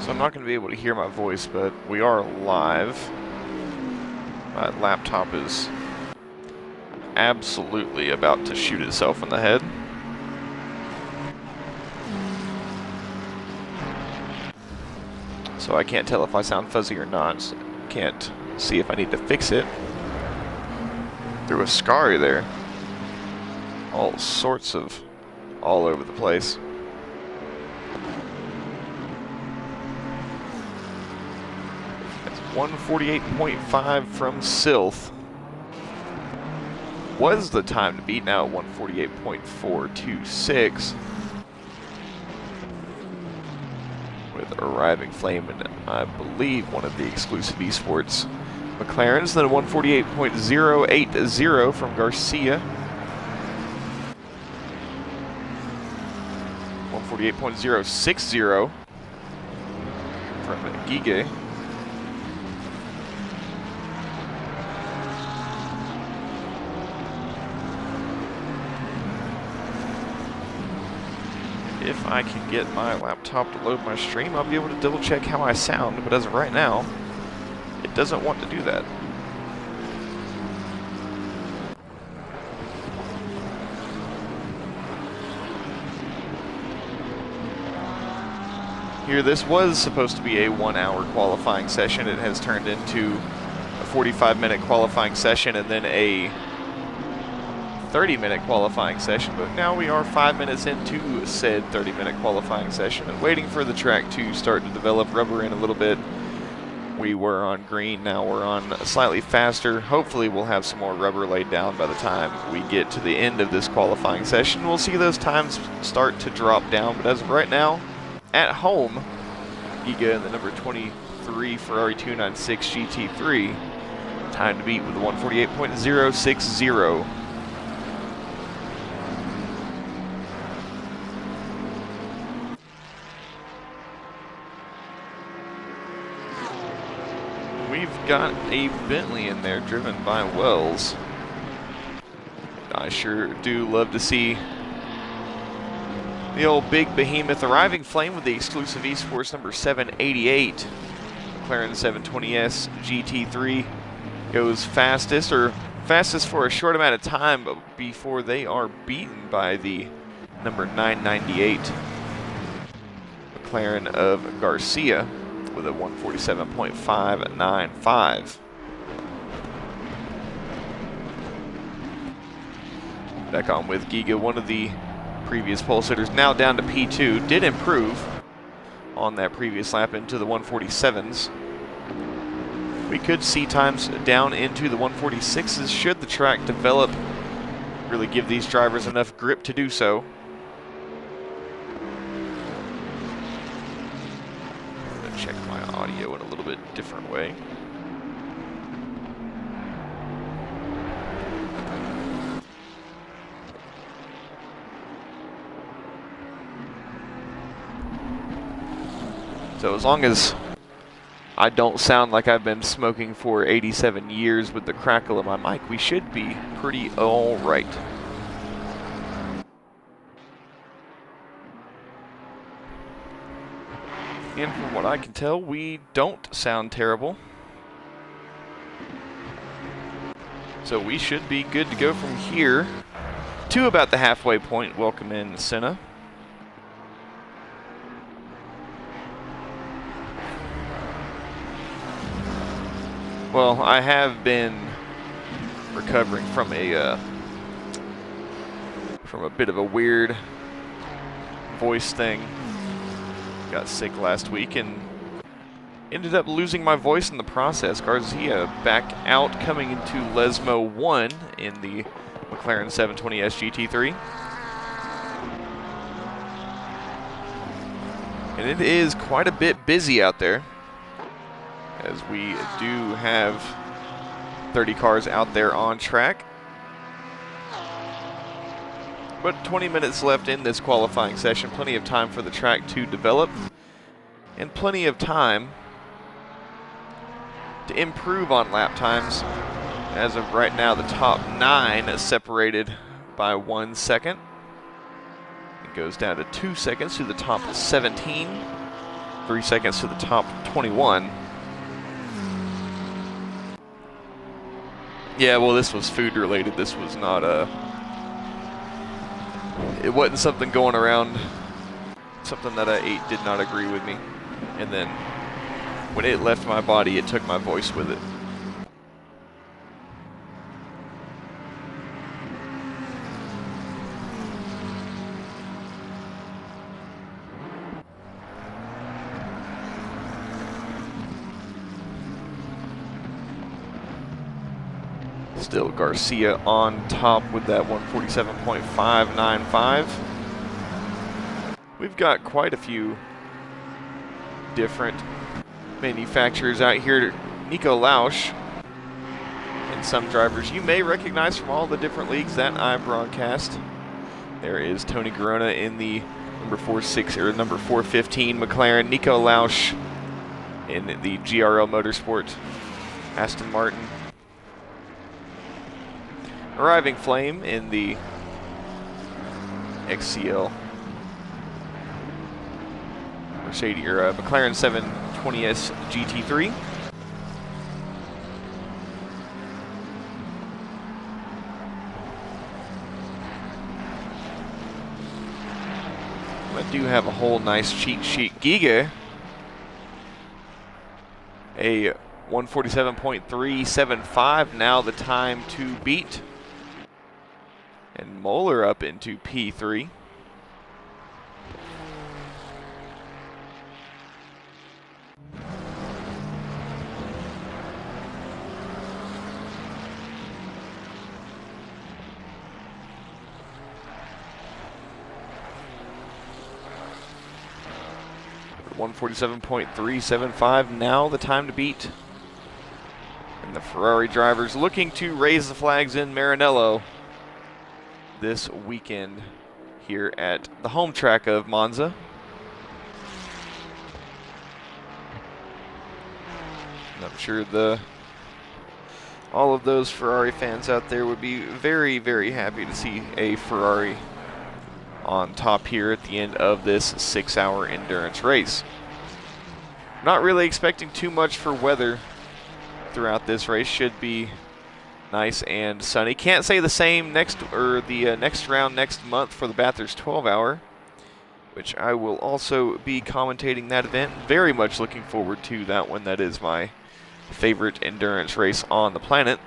So I'm not going to be able to hear my voice, but we are live. My laptop is absolutely about to shoot itself in the head. So I can't tell if I sound fuzzy or not. So can't see if I need to fix it. Threw a scary there. All sorts of all over the place. That's 148.5 from Silth. Was the time to beat, now at 148.426. With Arriving Flame and I believe one of the exclusive esports McLarens. Then a 148.080 from Garcia. 148.060 from Giga. If I can get my laptop to load my stream, I'll be able to double check how I sound, but as of right now, it doesn't want to do that. Here, this was supposed to be a 1-hour qualifying session. It has turned into a 45-minute qualifying session and then a 30-minute qualifying session, but now we are 5 minutes into said 30-minute qualifying session and waiting for the track to start to develop rubber in a little bit. We were on green, now we're on slightly faster. Hopefully we'll have some more rubber laid down by the time we get to the end of this qualifying session. We'll see those times start to drop down, but as of right now, at home, Giga in the number 23 Ferrari 296 GT3, time to beat with a 148.060. We've got a Bentley in there driven by Wells. I sure do love to see the old big behemoth Arriving Flame with the exclusive esports number 788. McLaren 720S GT3 goes fastest for a short amount of time before they are beaten by the number 998 McLaren of Garcia with a 147.595. Back on with Giga, one of the previous pole sitters, now down to P2, did improve on that previous lap into the 147s. We could see times down into the 146s should the track develop, really give these drivers enough grip to do so. Check my audio in a little bit different way. So as long as I don't sound like I've been smoking for 87 years with the crackle of my mic, we should be pretty all right. And from what I can tell, we don't sound terrible. So we should be good to go from here to about the halfway point. Welcome in Senna. Well, I have been recovering from a bit of a weird voice thing. Got sick last week and ended up losing my voice in the process. Garcia back out, coming into Lesmo 1 in the McLaren 720S GT3. And it is quite a bit busy out there, as we do have 30 cars out there on track. But 20 minutes left in this qualifying session, plenty of time for the track to develop, and plenty of time to improve on lap times. As of right now, the top 9 is separated by 1 second. It goes down to 2 seconds to the top 17. 3 seconds to the top 21. Yeah, well, this was food related. This was not it wasn't something going around. Something that I ate did not agree with me. And then when it left my body, it took my voice with it. Still Garcia on top with that 147.595. We've got quite a few different manufacturers out here. Nico Lausch and some drivers you may recognize from all the different leagues that I broadcast. There is Tony Garona in the number 415 McLaren. Nico Lausch in the GRL Motorsport Aston Martin. Arriving Flame in the XCL Mercedes or McLaren 720S GT3. I do have a whole nice cheat sheet. Giga, a 147.375, now the time to beat. And Moeller up into P3. At 147.375, now the time to beat. And the Ferrari drivers looking to raise the flags in Maranello this weekend here at the home track of Monza. And I'm sure all of those Ferrari fans out there would be very, very happy to see a Ferrari on top here at the end of this 6-hour endurance race. Not really expecting too much for weather throughout this race. Should be nice and sunny. Can't say the same next round next month for the Bathurst 12-hour, which I will also be commentating that event. Very much looking forward to that one. That is my favorite endurance race on the planet.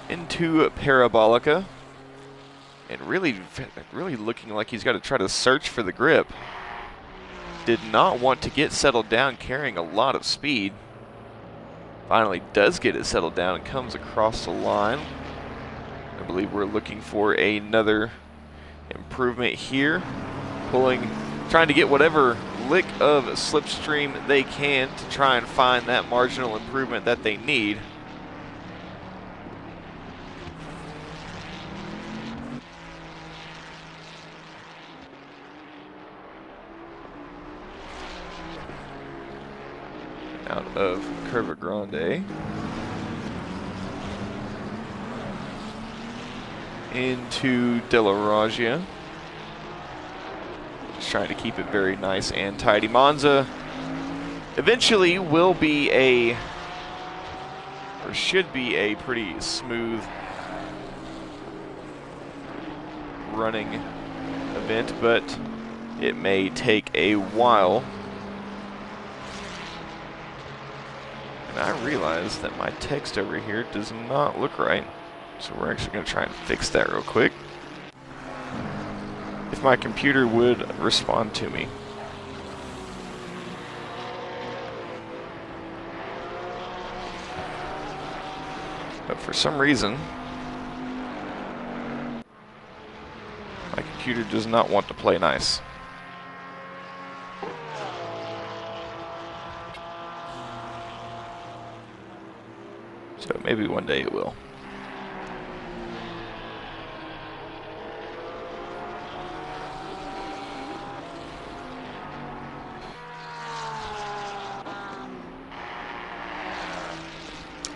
Into Parabolica, and really looking like he's got to try to search for the grip. Did not want to get settled down, carrying a lot of speed. Finally does get it settled down and comes across the line. I believe we're looking for another improvement here. Trying to get whatever lick of slipstream they can to try and find that marginal improvement that they need. Out of Curva Grande into De La Raggia. Just trying to keep it very nice and tidy. Monza eventually will be should be a pretty smooth running event, but it may take a while. And I realize that my text over here does not look right. So we're actually going to try and fix that real quick. If my computer would respond to me. But for some reason, my computer does not want to play nice. So maybe one day it will.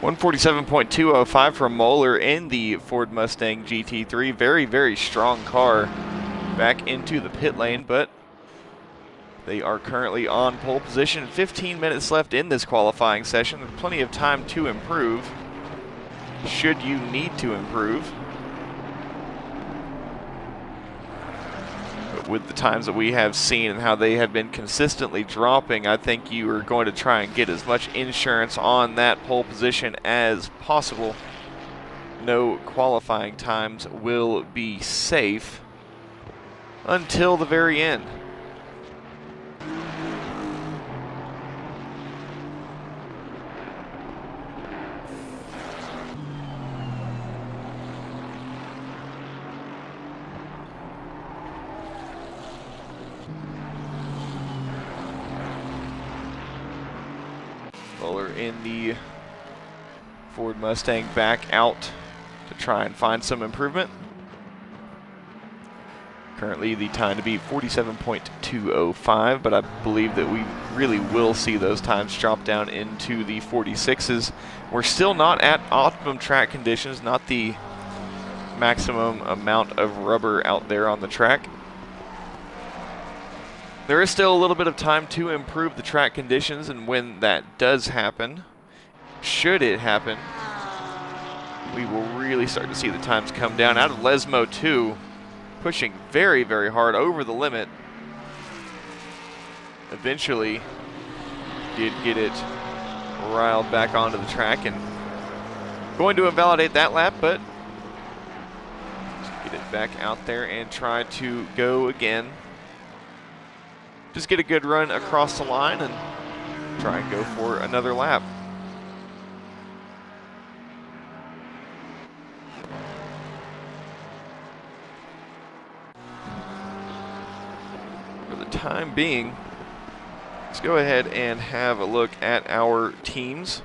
.205 from Moeller in the Ford Mustang GT3. Very, very strong car back into the pit lane, but They are currently on pole position. 15 minutes left in this qualifying session. There's plenty of time to improve, should you need to improve. But with the times that we have seen and how they have been consistently dropping, I think you are going to try and get as much insurance on that pole position as possible. No qualifying times will be safe until the very end. Bowler in the Ford Mustang back out to try and find some improvement. Currently the time to beat 47.205, but I believe that we really will see those times drop down into the 46s. We're still not at optimum track conditions, not the maximum amount of rubber out there on the track. There is still a little bit of time to improve the track conditions, and when that does happen, should it happen, we will really start to see the times come down. Out of Lesmo 2, pushing very, very hard over the limit. Eventually did get it riled back onto the track and going to invalidate that lap, but get it back out there and try to go again. Just get a good run across the line and try and go for another lap. For the time being, let's go ahead and have a look at our teams.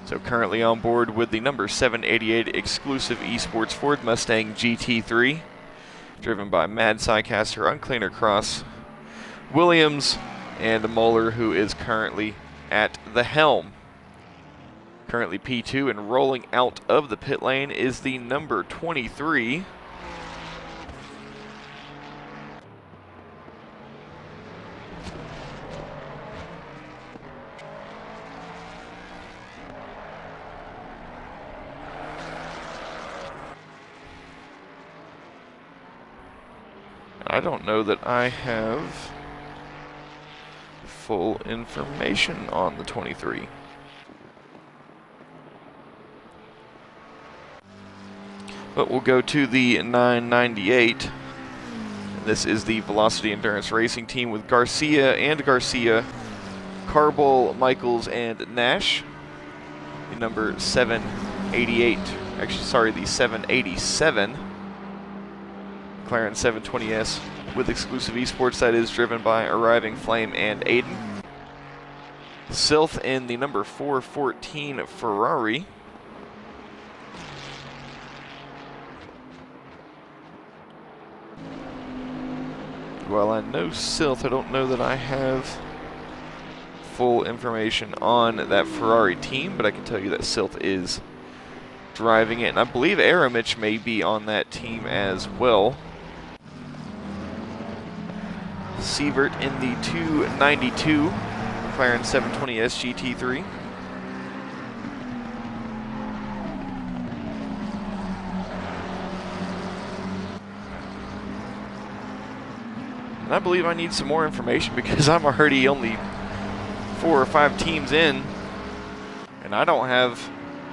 So currently on board with the number 788 exclusive esports Ford Mustang GT3, driven by Mad Sycaster on Cleaner Cross, Williams, and Moeller, who is currently at the helm. Currently P2, and rolling out of the pit lane is the number 23. I don't know that I have full information on the 23. But we'll go to the 998. This is the Velocity Endurance Racing team with Garcia, Carbol, Michaels, and Nash. The number 788, actually sorry, the 787 McLaren 720S with exclusive esports, that is driven by Arriving Flame and Aiden. Silth in the number 414 Ferrari. While I know Silth, I don't know that I have full information on that Ferrari team, but I can tell you that Silth is driving it, and I believe Aramich may be on that team as well. Sievert in the 292 McLaren 720S GT3. And I believe I need some more information because I'm already only 4 or 5 teams in, and I don't have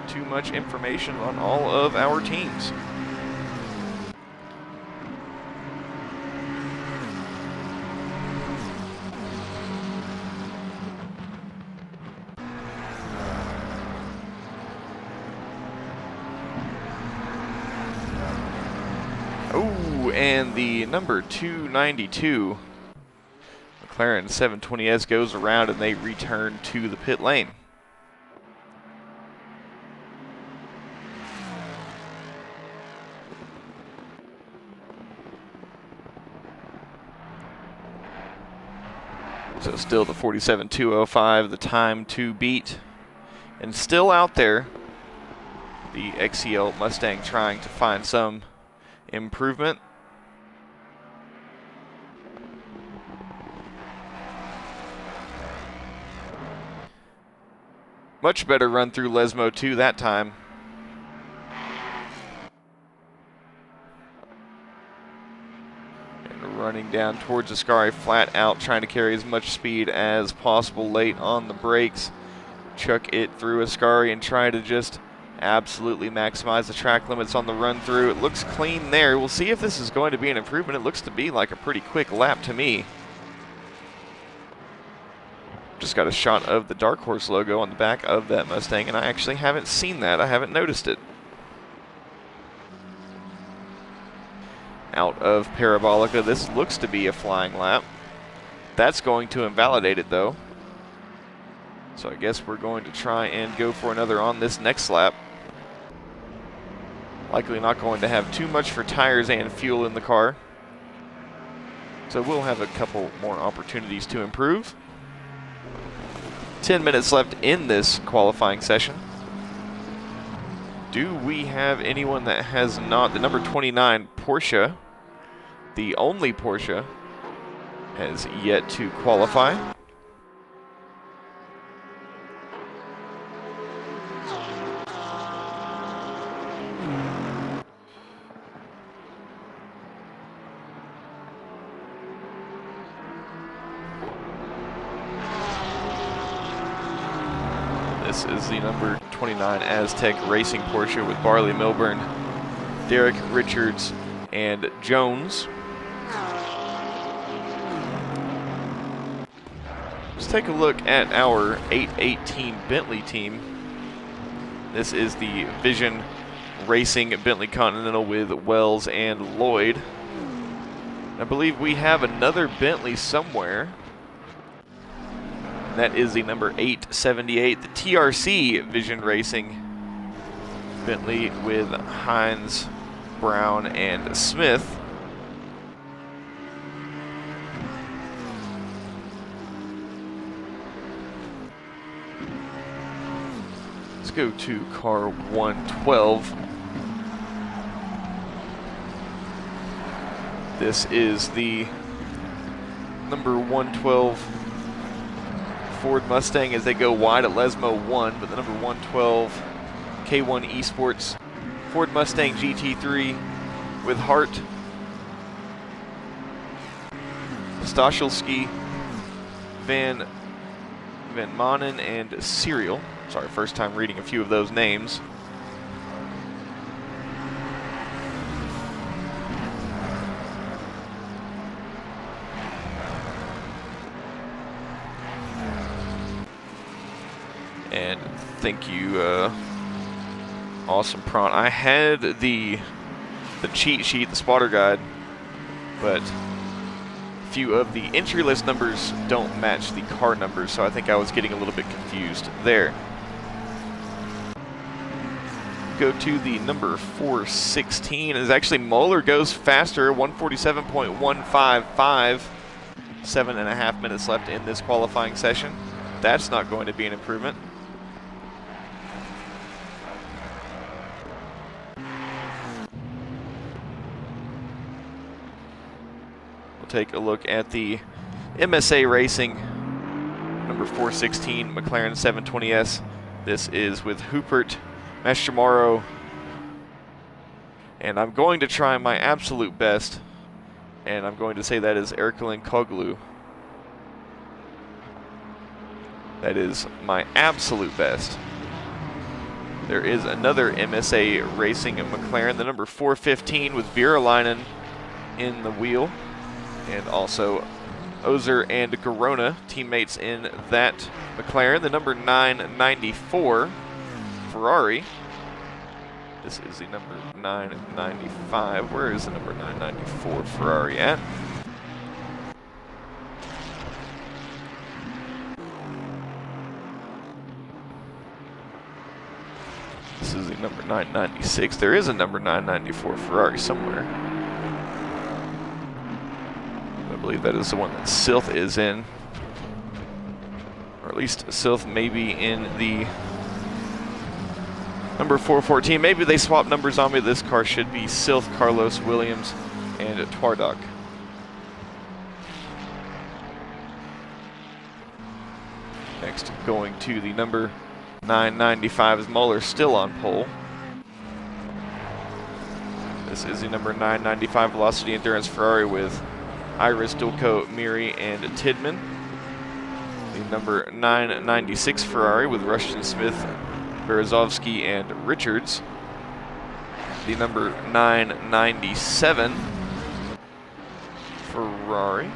too much information on all of our teams. And the number 292 McLaren 720S goes around and they return to the pit lane. So still the 47.205, the time to beat. And still out there, the XCL Mustang trying to find some improvement. Much better run through Lesmo 2 that time. And running down towards Ascari flat out, trying to carry as much speed as possible late on the brakes. Chuck it through Ascari and try to just absolutely maximize the track limits on the run through. It looks clean there. We'll see if this is going to be an improvement. It looks to be like a pretty quick lap to me. Just got a shot of the Dark Horse logo on the back of that Mustang, and I actually haven't seen that. I haven't noticed it. Out of Parabolica, this looks to be a flying lap. That's going to invalidate it though. So I guess we're going to try and go for another on this next lap. Likely not going to have too much for tires and fuel in the car. So we'll have a couple more opportunities to improve. 10 minutes left in this qualifying session. Do we have anyone that has not? The number 29 Porsche, the only Porsche, has yet to qualify. This is the number 29 Aztec Racing Porsche with Barley Milburn, Derek Richards, and Jones. Let's take a look at our 818 Bentley team. This is the Vision Racing Bentley Continental with Wells and Lloyd. I believe we have another Bentley somewhere. That is the number 878, the TRC Vision Racing Bentley with Hines, Brown, and Smith. Let's go to car 112. This is the number 112 Ford Mustang as they go wide at Lesmo 1, but the number 112 K1 Esports Ford Mustang GT3 with Hart, Staszylski, Van Manen, and Serial. Sorry, first time reading a few of those names. And thank you, Awesome Prawn. I had the cheat sheet, the spotter guide, but a few of the entry list numbers don't match the car numbers, so I think I was getting a little bit confused there. Go to the number 416. Is actually Moeller goes faster, 147.155. 7.5 minutes left in this qualifying session. That's not going to be an improvement. Take a look at the MSA Racing number 416 McLaren 720S. This is with Hupert Mastromaro, and I'm going to try my absolute best, and I'm going to say that is Erkelin Koglu. That is my absolute best. There is another MSA Racing in McLaren, the number 415 with Virolainen in the wheel. And also Ozer and Garona, teammates in that McLaren. The number 994 Ferrari. This is the number 995. Where is the number 994 Ferrari at? This is the number 996. There is a number 994 Ferrari somewhere. I believe that is the one that Silth is in. Or at least Silth may be in the number 414. Maybe they swap numbers on me. This car should be Silth, Carlos, Williams, and Twardok. Next, going to the number 995 is Moeller still on pole. This is the number 995 Velocity Endurance Ferrari with Iris, Dulco, Miri, and Tidman. The number 996 Ferrari with Rushton, Smith, Berezovsky, and Richards. The number 997 Ferrari,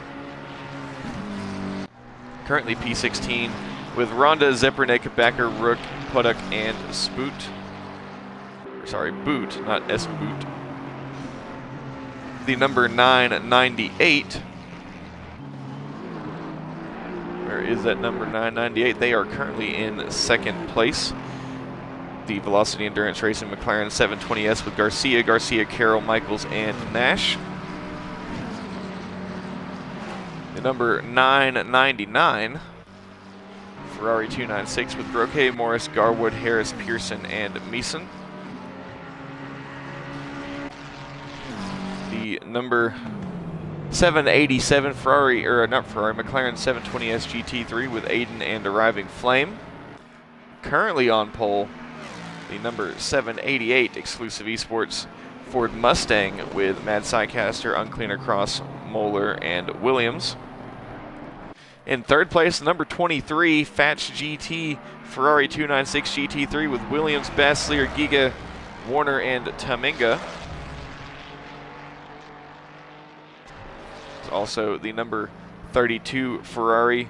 currently P16, with Ronda, Zepernik, Becker, Rook, Puddock, and Spoot. Sorry, Boot, not S-Boot. The number 998. Where is that number 998? They are currently in second place. The Velocity Endurance Racing McLaren 720S with Garcia, Carroll, Michaels, and Nash. The number 999 Ferrari 296 with Broque, Morris, Garwood, Harris, Pearson, and Meeson. The number 787 McLaren 720S GT3 with Aiden and Arriving Flame. Currently on pole, the number 788 Exclusive Esports Ford Mustang with Mad Sycaster, Uncleaner Cross, Moeller, and Williams. In third place, number 23 Fatch GT Ferrari 296 GT3 with Williams, Basslier, Giga, Warner, and Taminga. There's also the number 32 Ferrari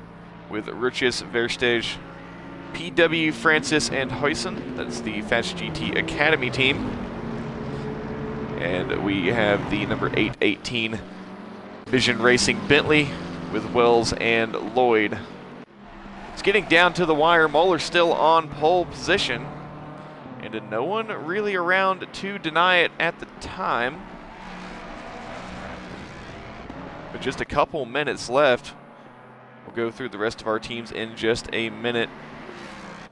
with Ruchis, Verstege, PW, Francis, and Huysen. That's the Fatch GT Academy team. And we have the number 818 Vision Racing Bentley with Wells and Lloyd. It's getting down to the wire. Moeller still on pole position, and no one really around to deny it at the time. But just a couple minutes left. We'll go through the rest of our teams in just a minute.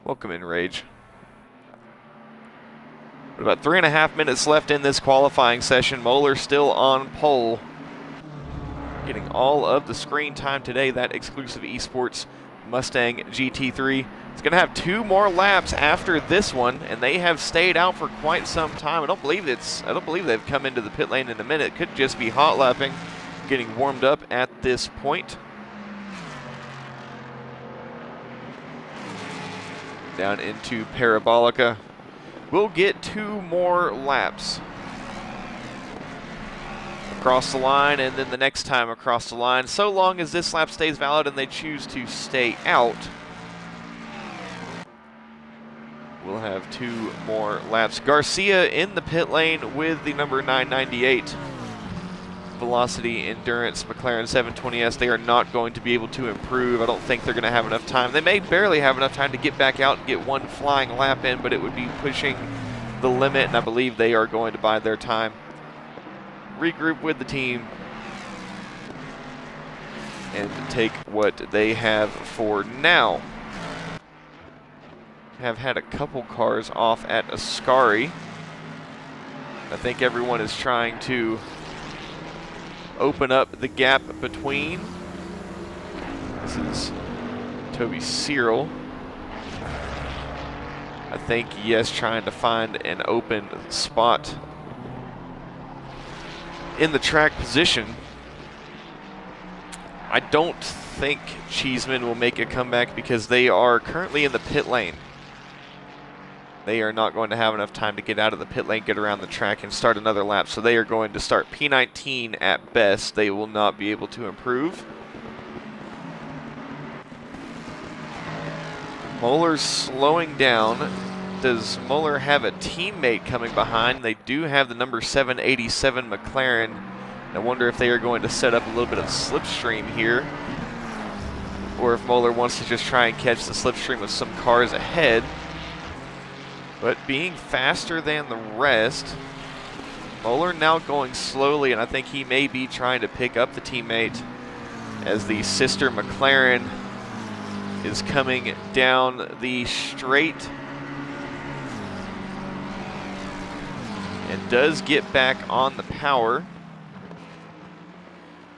Welcome in, Rage. But about 3.5 minutes left in this qualifying session. Moeller still on pole, getting all of the screen time today. That Exclusive Esports Mustang GT3 is going to have 2 more laps after this one, and they have stayed out for quite some time. I don't believe they've come into the pit lane in a minute. It could just be hot lapping, getting warmed up at this point. Down into Parabolica. We'll get 2 more laps across the line, and then the next time across the line. So long as this lap stays valid and they choose to stay out, we'll have 2 more laps. Garcia in the pit lane with the number 998 Velocity Endurance McLaren 720S. They are not going to be able to improve. I don't think they're going to have enough time. They may barely have enough time to get back out and get 1 flying lap in, but it would be pushing the limit, and I believe they are going to bide their time, regroup with the team, and take what they have for now. Have had a couple cars off at Ascari. I think everyone is trying to open up the gap between. This is Toby Cyril. I think, yes, trying to find an open spot in the track position. I don't think Cheeseman will make a comeback because they are currently in the pit lane. They are not going to have enough time to get out of the pit lane, get around the track, and start another lap. So they are going to start P19 at best. They will not be able to improve. Moeller's slowing down. Does Moeller have a teammate coming behind? They do have the number 787 McLaren. I wonder if they are going to set up a little bit of slipstream here, or if Moeller wants to just try and catch the slipstream with some cars ahead. But being faster than the rest, Moeller now going slowly, and I think he may be trying to pick up the teammate as the sister McLaren is coming down the straight and does get back on the power.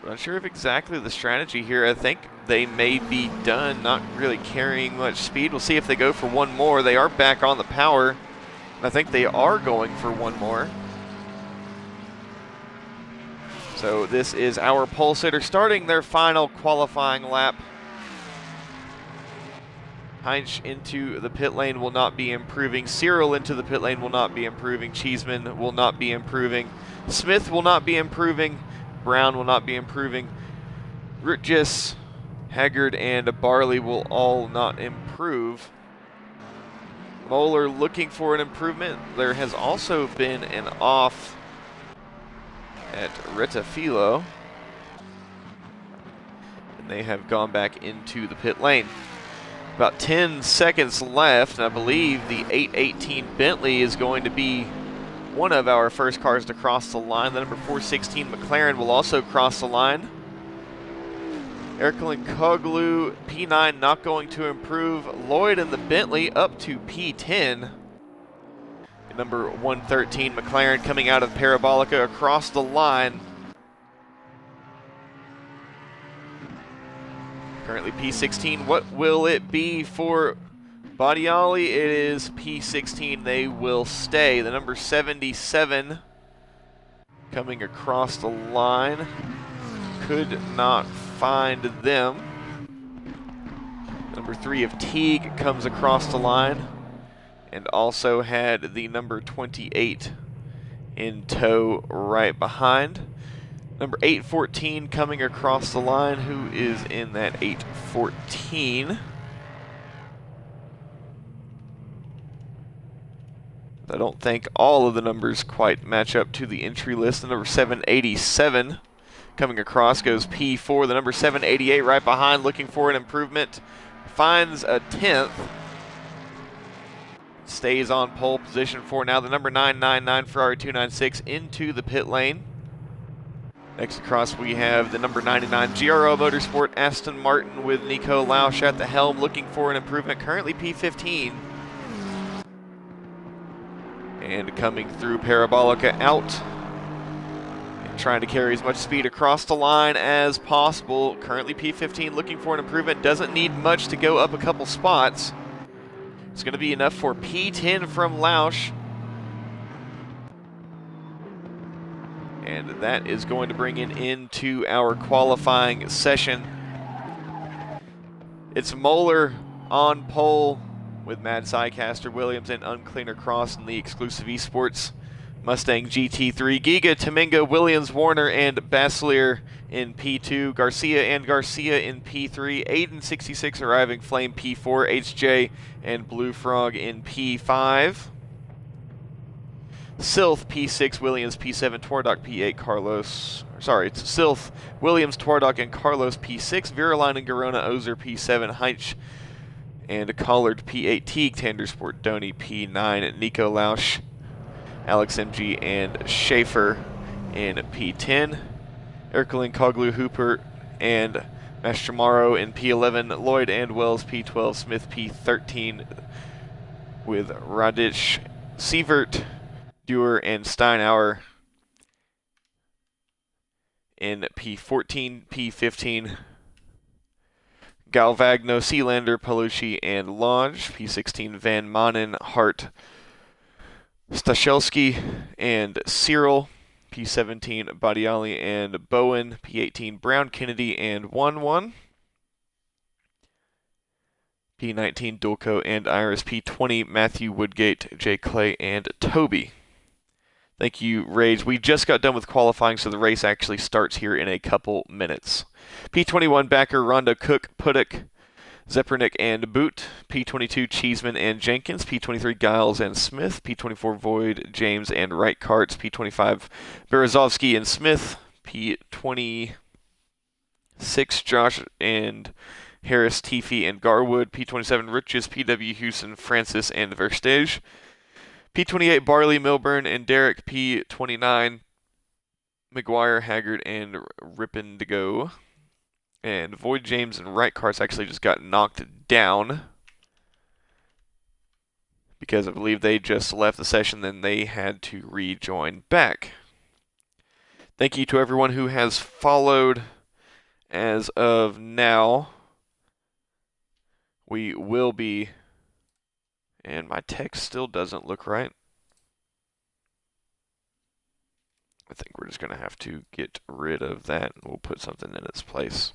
But I'm not sure of exactly the strategy here. I think they may be done, not really carrying much speed. We'll see if they go for one more. They are back on the power, and I think they are going for one more. So this is our pole sitter starting their final qualifying lap. Heinz into the pit lane will not be improving. Cyril into the pit lane will not be improving. Cheeseman will not be improving. Smith will not be improving. Brown will not be improving. Rutgess, Haggard, and Barley will all not improve. Moeller looking for an improvement. There has also been an off at Retafilo, and they have gone back into the pit lane. About 10 seconds left, and I believe the 818 Bentley is going to be one of our first cars to cross the line. The number 416 McLaren will also cross the line. Erkel Koglu, P9 not going to improve. Lloyd and the Bentley up to P10. Number 113 McLaren coming out of Parabolica across the line. Currently P16. What will it be for Badiali? It is P16. They will stay. The number 77 coming across the line. Could not find them. Number 3 of Teague comes across the line, and also had the number 28 in tow right behind. Number 814 coming across the line. Who is in that 814? I don't think all of the numbers quite match up to the entry list. The number 787 coming across goes P4. The number 788 right behind, looking for an improvement. Finds a 10th. Stays on pole position for now. The number 999 Ferrari 296 into the pit lane. Next across we have the number 99 GRO Motorsport Aston Martin with Nico Lausch at the helm, looking for an improvement. Currently P15. And coming through Parabolica out. And trying to carry as much speed across the line as possible. Currently P15 looking for an improvement. Doesn't need much to go up a couple spots. It's going to be enough for P10 from Lausch. And that is going to bring it into our qualifying session. It's Moeller on pole with Mad Sycaster, Williams, and Uncleaner Cross in the exclusive esports Mustang GT3. Giga, Tominga, Williams, Warner, and Baslier in P2. Garcia and Garcia in P3. Aiden 66 arriving, Flame P4. HJ and Blue Frog in P5. Silth P6, Williams P7, Twardok P8, Carlos. Sorry, it's Silth, Williams, Twardok, and Carlos P6. Viraline and Garona, Ozer P7, Heitch and Collard P8, Teague, Tandersport, Doney P9, Nico Lausch, Alex MG, and Schaefer in P10. Erkel Koglu, Hooper, and Mastromaro in P11. Lloyd and Wells P12, Smith P13 with Radich, Sievert, Dewar, and Steinauer in P14, P15. Galvagno, Sealander, Palucci, and Lodge. P16, Van Manen, Hart, Stashelski, and Cyril. P17, Badiali and Bowen. P18, Brown, Kennedy, and 1-1. P19, Dulco and Iris. P20, Matthew, Woodgate, Jay Clay, and Toby. Thank you, Rage. We just got done with qualifying, so the race actually starts here in a couple minutes. P21, Backer, Rondo, Cook, Puddock, Zepernick, and Boot. P22, Cheeseman and Jenkins. P23, Giles and Smith. P24, Void, James, and Wright Carts. P25, Berezovsky and Smith. P26, Josh and Harris, Teefy, and Garwood. P27, Riches, PW, Houston, Francis, and Verstege. P28, Barley, Milburn, and Derek. P29, McGuire, Haggard, and Rippendigo. And Void, James, and Wright Carts actually just got knocked down because I believe they just left the session, then they had to rejoin back. Thank you to everyone who has followed as of now. we will be, and my text still doesn't look right. I think we're just going to have to get rid of that, and we'll put something in its place.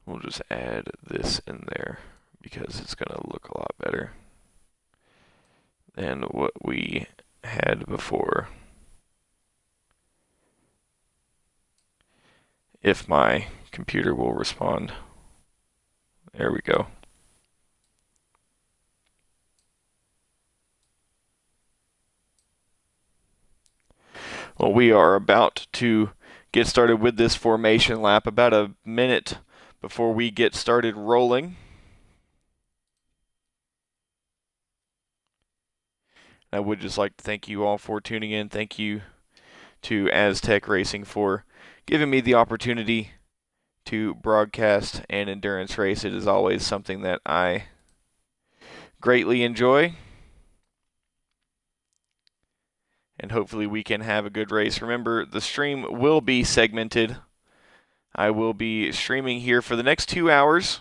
We'll just add this in there because it's going to look a lot better than what we had before. If my computer will respond. There we go. Well, we are about to get started with this formation lap, about a minute before we get started rolling. I would just like to thank you all for tuning in. Thank you to Aztec Racing for giving me the opportunity to broadcast an endurance race. It is always something that I greatly enjoy. And hopefully we can have a good race. Remember, the stream will be segmented. I will be streaming here for the next 2 hours.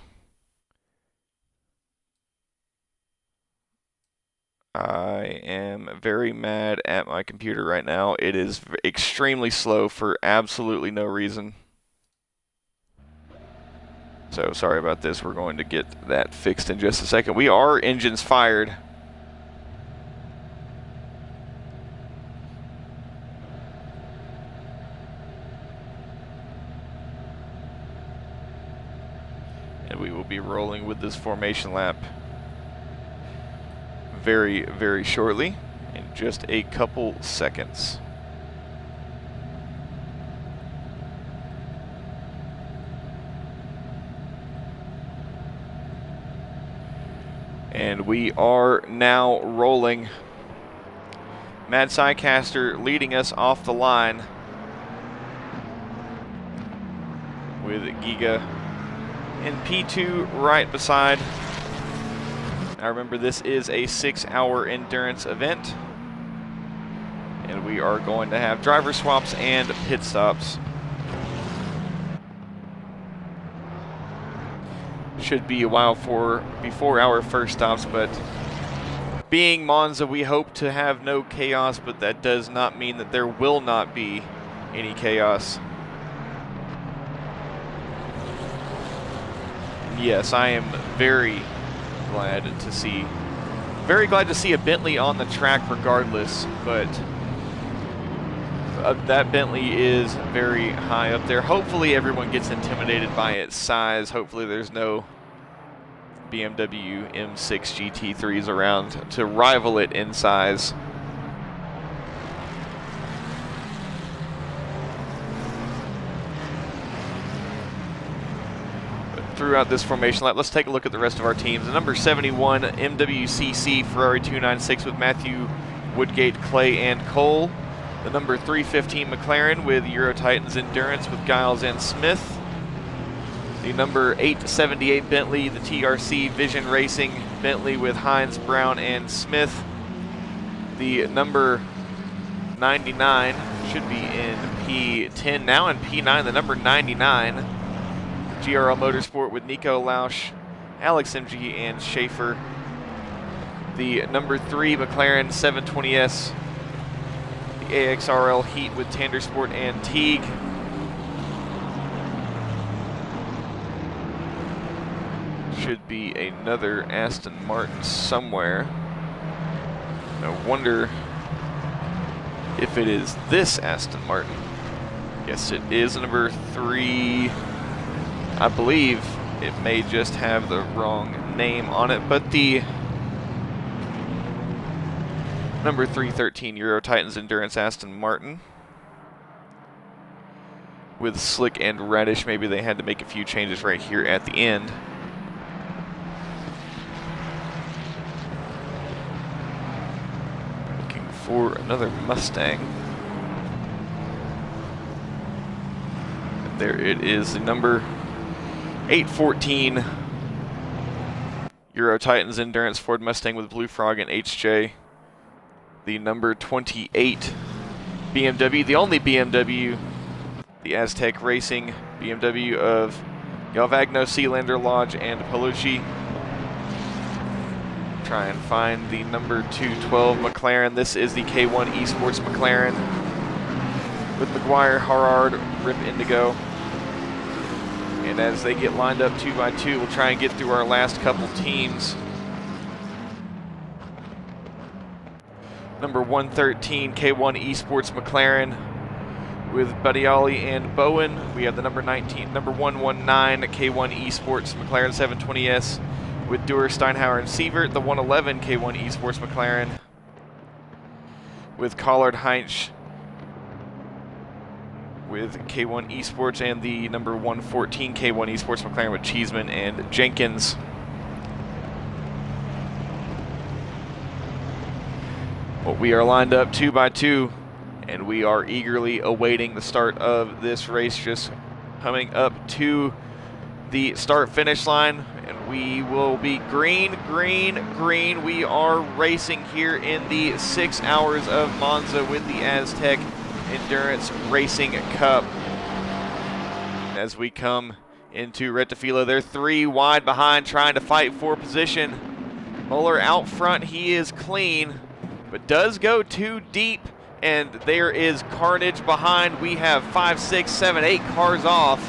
I am very mad at my computer right now. It is extremely slow for absolutely no reason. So sorry about this. We're going to get that fixed in just a second. We are engines fired. And we will be rolling with this formation lap very, very shortly, in just a couple seconds. And we are now rolling. Mad Psycaster leading us off the line with Giga in P2 right beside. Now remember, this is a 6-hour endurance event, and we are going to have driver swaps and pit stops. Should be a while before our first stops, but being Monza, we hope to have no chaos, but that does not mean that there will not be any chaos. Yes, I am very glad to see a Bentley on the track regardless, but that Bentley is very high up there. Hopefully everyone gets intimidated by its size. Hopefully there's no BMW M6 GT3s around to rival it in size. Throughout this formation lap, let's take a look at the rest of our teams. The number 71 MWCC Ferrari 296 with Matthew, Woodgate, Clay, and Cole. The number 315 McLaren with Euro Titans Endurance with Giles and Smith. The number 878 Bentley, the TRC Vision Racing Bentley with Hines, Brown, and Smith. The number 99 should be in P10 now, in P9, the number 99. GRL Motorsport with Nico Lausch, Alex MG, and Schaefer. The number 3 McLaren 720S, the AXRL Heat with Tandersport and Teague. Should be another Aston Martin somewhere. I wonder if it is this Aston Martin. Yes, it is number 3. I believe it may just have the wrong name on it, but the number 313 Euro Titans Endurance Aston Martin with Slick and Radish. Maybe they had to make a few changes right here at the end. Looking for another Mustang. And there it is, the number 814 Euro Titans Endurance Ford Mustang with Blue Frog and HJ. The number 28 BMW, the only BMW, the Aztec Racing BMW of Galvagno, Sealander, Lodge, and Palucci. Try and find the number 212 McLaren. This is the K1 Esports McLaren with McGuire, Harard, Rip Indigo. And as they get lined up 2 by 2, we'll try and get through our last couple teams. Number 113, K1 Esports McLaren with Buddy and Bowen. We have the number 119, K1 Esports McLaren 720S with Dewar, Steinhauer, and Sievert. The 111 K1 Esports McLaren with Collard, Heinz, with K1 Esports, and the number 114 K1 Esports McLaren with Cheeseman and Jenkins. Well, we are lined up 2 by 2, and we are eagerly awaiting the start of this race, just coming up to the start-finish line, and we will be green, green, green. We are racing here in the 6 hours of Monza with the Aztec Endurance Racing Cup. As we come into Rettifilo, they're 3 wide behind, trying to fight for position. Muller out front, he is clean, but does go too deep, and there is carnage behind. We have 5, 6, 7, 8 cars off,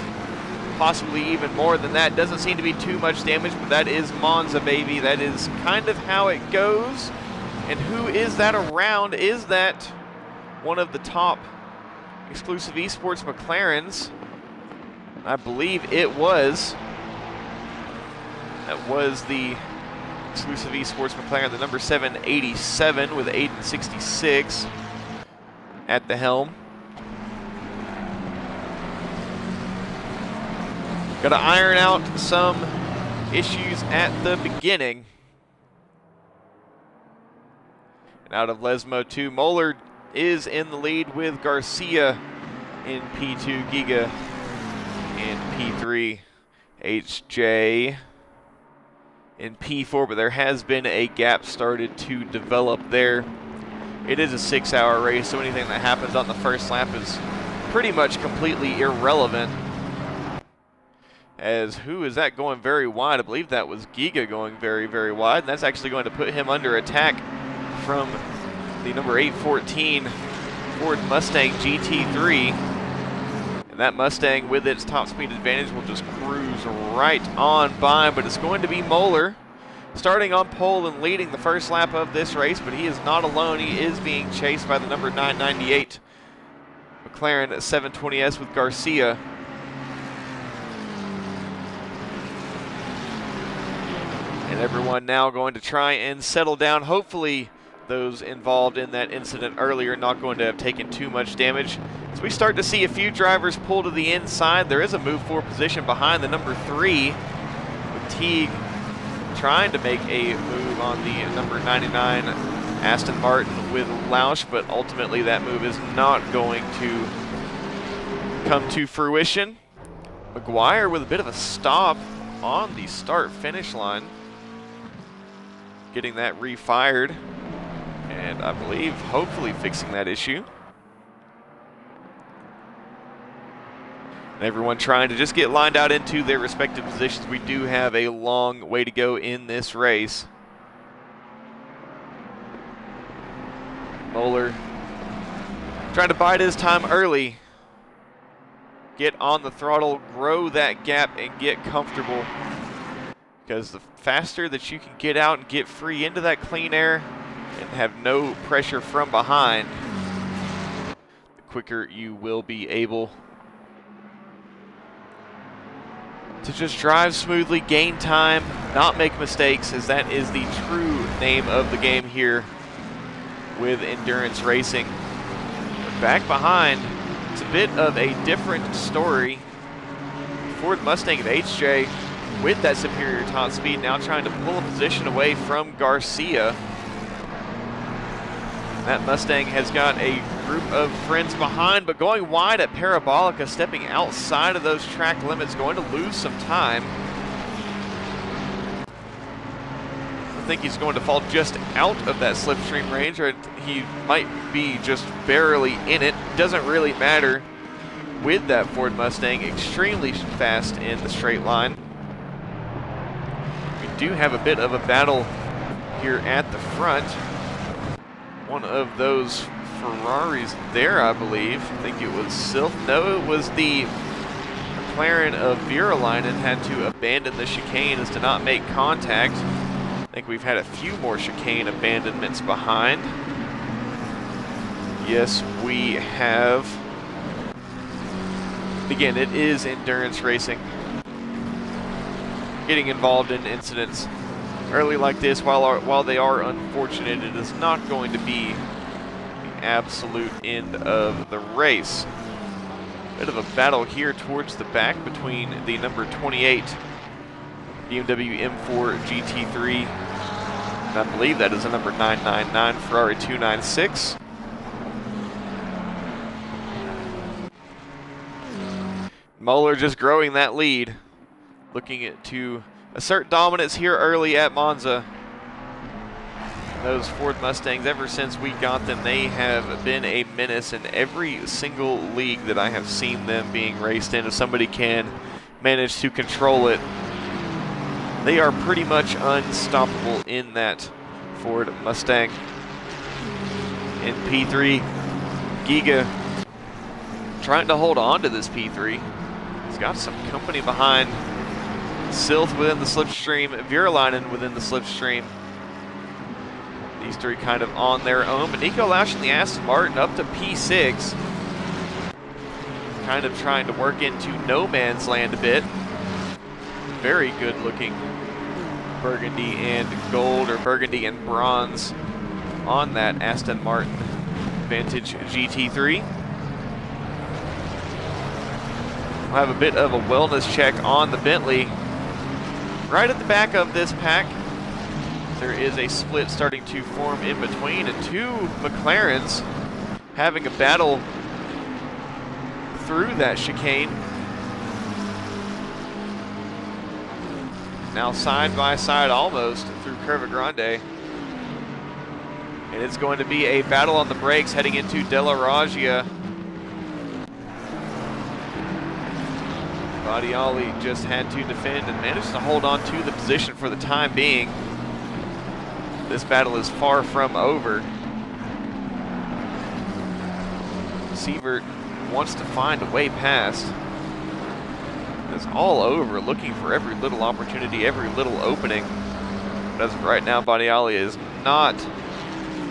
possibly even more than that. Doesn't seem to be too much damage, but that is Monza, baby. That is kind of how it goes. And who is that around? Is that one of the top exclusive esports McLarens? I believe it was. That was the exclusive esports McLaren, the number 787 with Aiden 66 at the helm. Got to iron out some issues at the beginning. And out of Lesmo 2, Moeller is in the lead with Garcia in P2, Giga in P3, HJ in P4, but there has been a gap started to develop there. It is a 6-hour race, so anything that happens on the first lap is pretty much completely irrelevant. As who is that going very wide? I believe that was Giga going very, very wide, and that's actually going to put him under attack from the number 814 Ford Mustang GT3. And that Mustang, with its top speed advantage, will just cruise right on by, but it's going to be Moeller starting on pole and leading the first lap of this race, but he is not alone. He is being chased by the number 998 McLaren 720S with Garcia. And everyone now going to try and settle down. Hopefully those involved in that incident earlier not going to have taken too much damage. As we start to see a few drivers pull to the inside, there is a move for position behind the number 3 with Teague trying to make a move on the number 99 Aston Martin with Lausch, but ultimately that move is not going to come to fruition. McGuire with a bit of a stop on the start-finish line, getting that refired, and I believe hopefully fixing that issue. And everyone trying to just get lined out into their respective positions. We do have a long way to go in this race. Moeller trying to bide his time early. Get on the throttle, grow that gap, and get comfortable. Because the faster that you can get out and get free into that clean air and have no pressure from behind, the quicker you will be able to just drive smoothly, gain time, not make mistakes, as that is the true name of the game here with endurance racing. But back behind, it's a bit of a different story. Ford Mustang of HJ with that superior top speed, now trying to pull a position away from Garcia. That Mustang has got a group of friends behind, but going wide at Parabolica, stepping outside of those track limits, going to lose some time. think he's going to fall just out of that slipstream range, or he might be just barely in it. Doesn't really matter with that Ford Mustang, extremely fast in the straight line. We do have a bit of a battle here at the front. One of those Ferraris there, I believe. I think it was Sylph. No, it was the McLaren of Virolainen had to abandon the chicane as to not make contact. I think we've had a few more chicane abandonments behind. Yes, we have. Again, it is endurance racing. Getting involved in incidents early like this, while they are unfortunate, it is not going to be the absolute end of the race. Bit of a battle here towards the back between the number 28 BMW M4 GT3, and I believe that is a number 999 Ferrari 296. Moeller just growing that lead, looking to assert dominance here early at Monza. Those Ford Mustangs, ever since we got them, they have been a menace in every single league that I have seen them being raced in. If somebody can manage to control it, they are pretty much unstoppable in that Ford Mustang. In P3, Giga trying to hold on to this P3. He's got some company behind. Sylph within the slipstream, Virolainen within the slipstream. These three kind of on their own, but Nico Lausch in the Aston Martin up to P6. Kind of trying to work into no man's land a bit. Very good looking burgundy and gold, or burgundy and bronze on that Aston Martin Vantage GT3. We'll have a bit of a wellness check on the Bentley. Right at the back of this pack, there is a split starting to form in between, and two McLarens having a battle through that chicane. Now side by side almost through Curva Grande. And it's going to be a battle on the brakes heading into Della Raggia. Badiali just had to defend and managed to hold on to the position for the time being. This battle is far from over. Sievert wants to find a way past. It's all over, looking for every little opportunity, every little opening. But as of right now, Badiali is not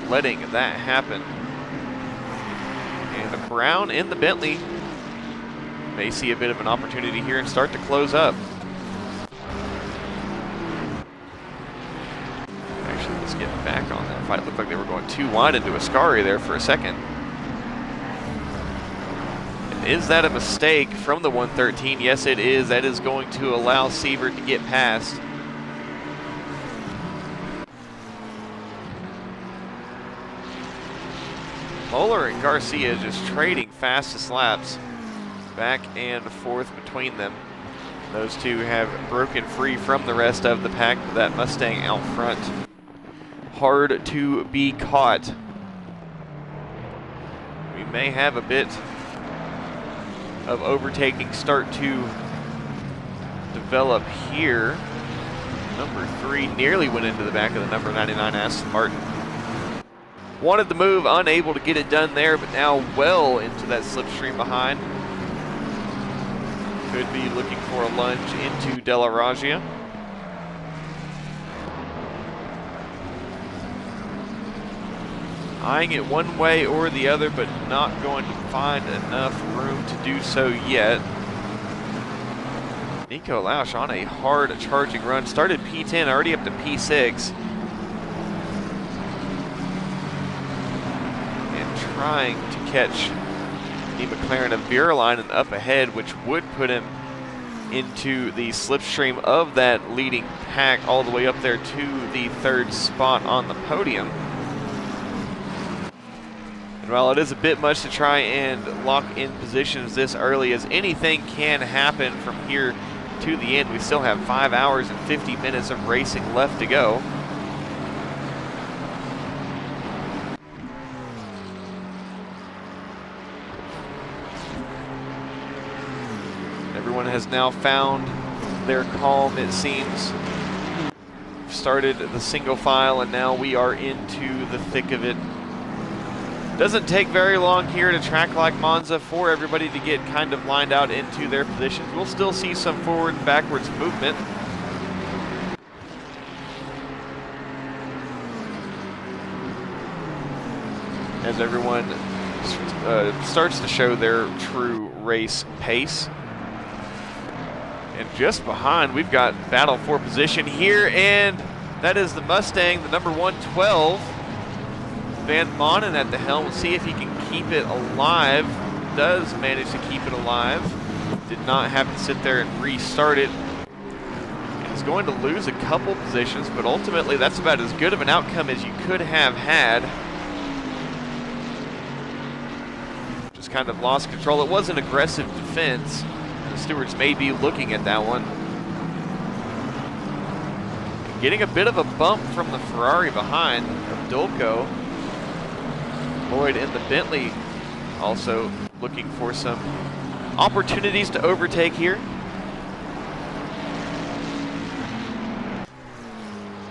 letting that happen. And Brown in the Bentley may see a bit of an opportunity here and start to close up. Actually, let's get back on that fight. Looked like they were going too wide into Ascari there for a second. And is that a mistake from the 113? Yes, it is. That is going to allow Sievert to get past. Moeller and Garcia just trading fastest laps back and forth between them. Those two have broken free from the rest of the pack, with that Mustang out front. Hard to be caught. We may have a bit of overtaking start to develop here. Number 3 nearly went into the back of the number 99 Aston Martin. Wanted the move, unable to get it done there, but now well into that slipstream behind. Could be looking for a lunge into Della Raggia. Eyeing it one way or the other, but not going to find enough room to do so yet. Nico Lausch on a hard charging run. Started P10, already up to P6. And trying to catch the McLaren of Virolainen up ahead, which would put him into the slipstream of that leading pack all the way up there to the 3rd spot on the podium. And while it is a bit much to try and lock in positions this early, as anything can happen from here to the end, we still have 5 hours and 50 minutes of racing left to go. Everyone has now found their calm, it seems. Started the single file, and now we are into the thick of it. Doesn't take very long here to track like Monza for everybody to get kind of lined out into their positions. We'll still see some forward and backwards movement. As everyone starts to show their true race pace. And just behind, we've got battle for position here, and that is the Mustang, the number 112. Van Manen at the helm. We'll see if he can keep it alive. Does manage to keep it alive. Did not have to sit there and restart it. And is going to lose a couple positions, but ultimately that's about as good of an outcome as you could have had. Just kind of lost control. It was an aggressive defense. The stewards may be looking at that one. Getting a bit of a bump from the Ferrari behind Abdulko. Lloyd in the Bentley also looking for some opportunities to overtake here.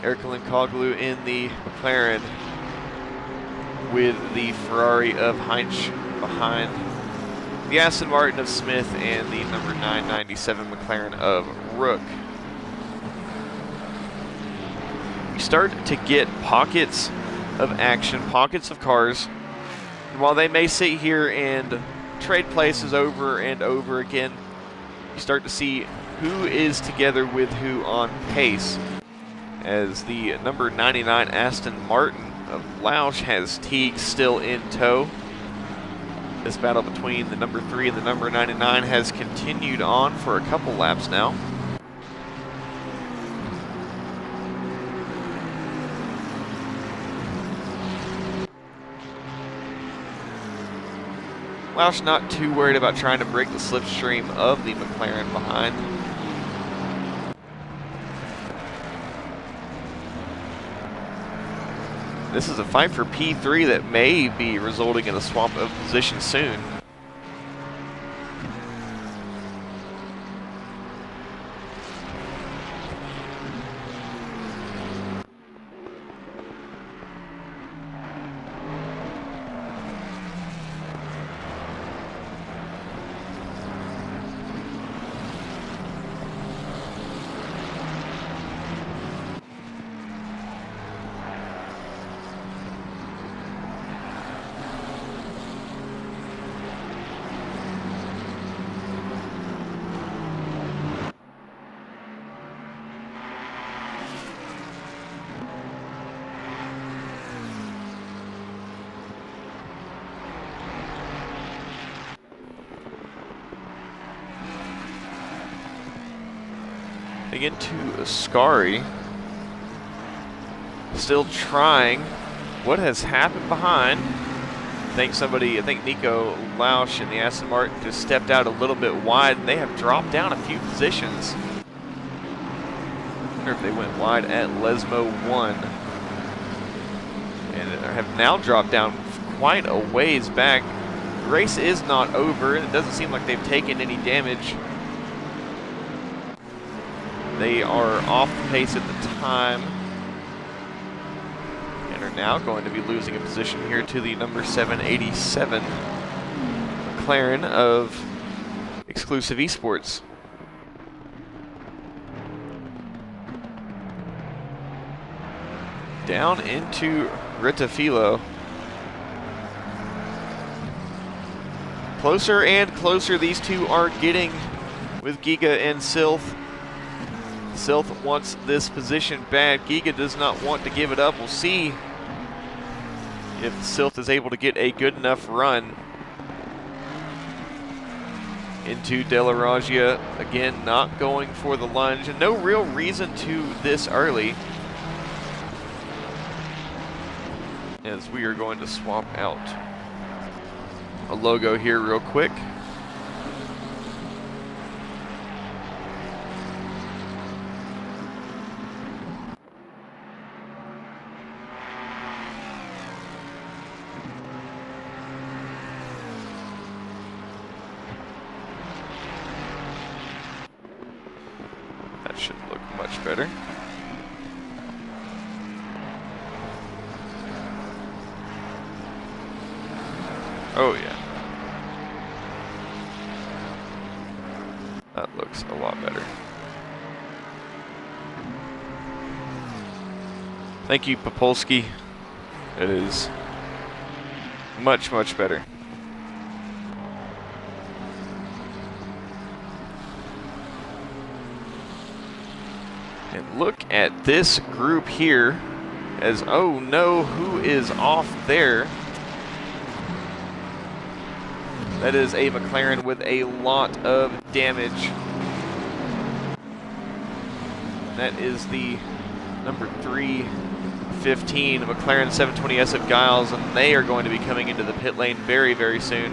Erkelin Koglu in the McLaren with the Ferrari of Heinz behind the Aston Martin of Smith and the number 997 McLaren of Rook. We start to get pockets of action, pockets of cars. And while they may sit here and trade places over and over again, you start to see who is together with who on pace. As the number 99 Aston Martin of Lausch has Teague still in tow. This battle between the number 3 and the number 99 has continued on for a couple laps now. Lausch not too worried about trying to break the slipstream of the McLaren behind. This is a fight for P3 that may be resulting in a swap of position soon. Into Ascari, still trying. What has happened behind? I think Nico Lausch and the Aston Martin just stepped out a little bit wide, and they have dropped down a few positions. I wonder if they went wide at Lesmo 1. And have now dropped down quite a ways back. The race is not over, and it doesn't seem like they've taken any damage. They are off pace at the time and are now going to be losing a position here to the number 787 McLaren of Exclusive Esports. Down into Ritafilo. Closer and closer these two are getting with Giga and Silth. Silth wants this position bad. Giga does not want to give it up. We'll see if Silth is able to get a good enough run into De La Raggia. Again, not going for the lunge, and no real reason to this early, as we are going to swap out a logo here real quick. much better. Oh yeah. That looks a lot better. Thank you, Popolski. It is much, much better. And look at this group here as, oh no, who is off there? That is a McLaren with a lot of damage. That is the number 315 McLaren 720S of Giles, and they are going to be coming into the pit lane very, very soon.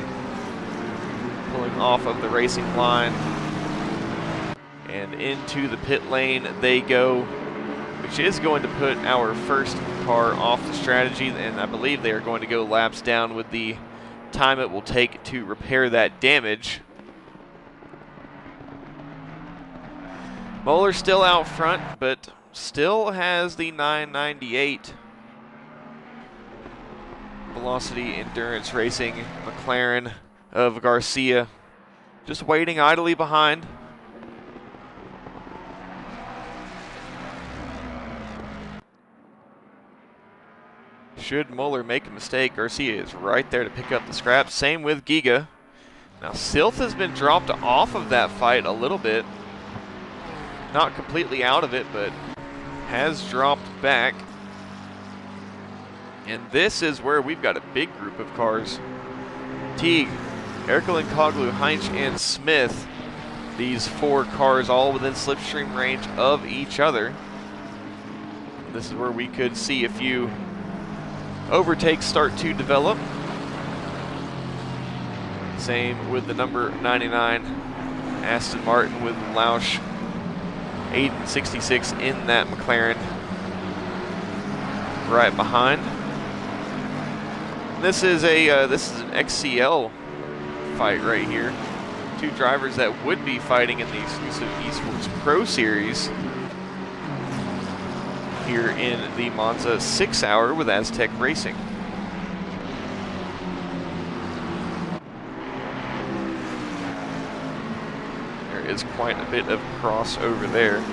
Pulling off of the racing line. And into the pit lane they go, which is going to put our first car off the strategy, and I believe they are going to go laps down with the time it will take to repair that damage. Moeller still out front, but still has the 998 Velocity Endurance Racing McLaren of Garcia, just waiting idly behind. Should Moeller make a mistake, Garcia is right there to pick up the scraps. Same with Giga. Now, Silth has been dropped off of that fight a little bit. Not completely out of it, but has dropped back. And this is where we've got a big group of cars. Teague, Erkel, Koglu, Heinz, and Smith. These four cars all within slipstream range of each other. This is where we could see a few overtakes start to develop. Same with the number 99 Aston Martin with Lausch, Aiden 66 in that McLaren right behind. This is an XCL fight right here. Two drivers that would be fighting in the exclusive Esports Pro Series here in the Monza 6-hour with Aztec Racing. There is quite a bit of crossover there.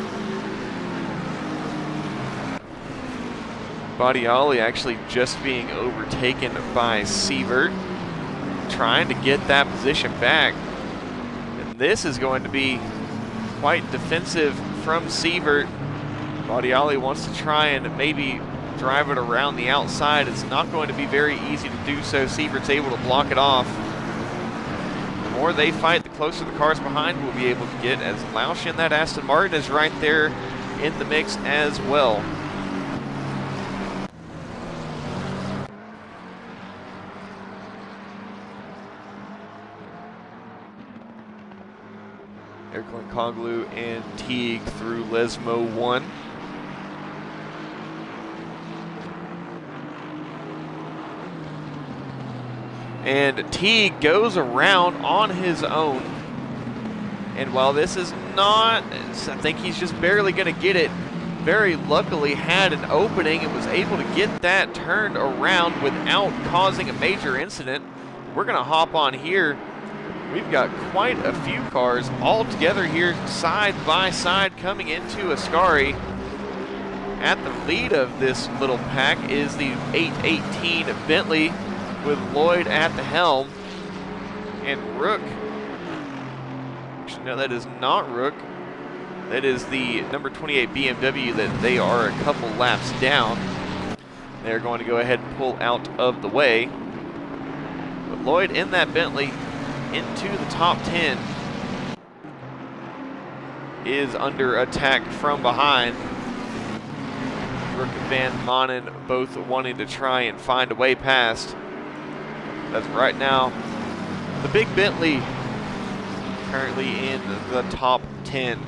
Badiali actually just being overtaken by Sievert, trying to get that position back. And this is going to be quite defensive from Sievert. Badiali wants to try and maybe drive it around the outside. It's not going to be very easy to do so. Sievert's able to block it off. The more they fight, the closer the cars behind will be able to get, as Lausch in that Aston Martin is right there in the mix as well. Erkel, Koglu, and Teague through Lesmo 1. And Teague goes around on his own. And while this is not, I think he's just barely going to get it, very luckily had an opening and was able to get that turned around without causing a major incident. We're going to hop on here. We've got quite a few cars all together here, side by side, coming into Ascari. At the lead of this little pack is the 818 Bentley, with Lloyd at the helm, and Rook. Actually, no, that is not Rook. That is the number 28 BMW that they are a couple laps down. They're going to go ahead and pull out of the way. But Lloyd in that Bentley into the top 10 is under attack from behind. Rook and Van Manen both wanting to try and find a way past. That's right now the big Bentley currently in the top 10.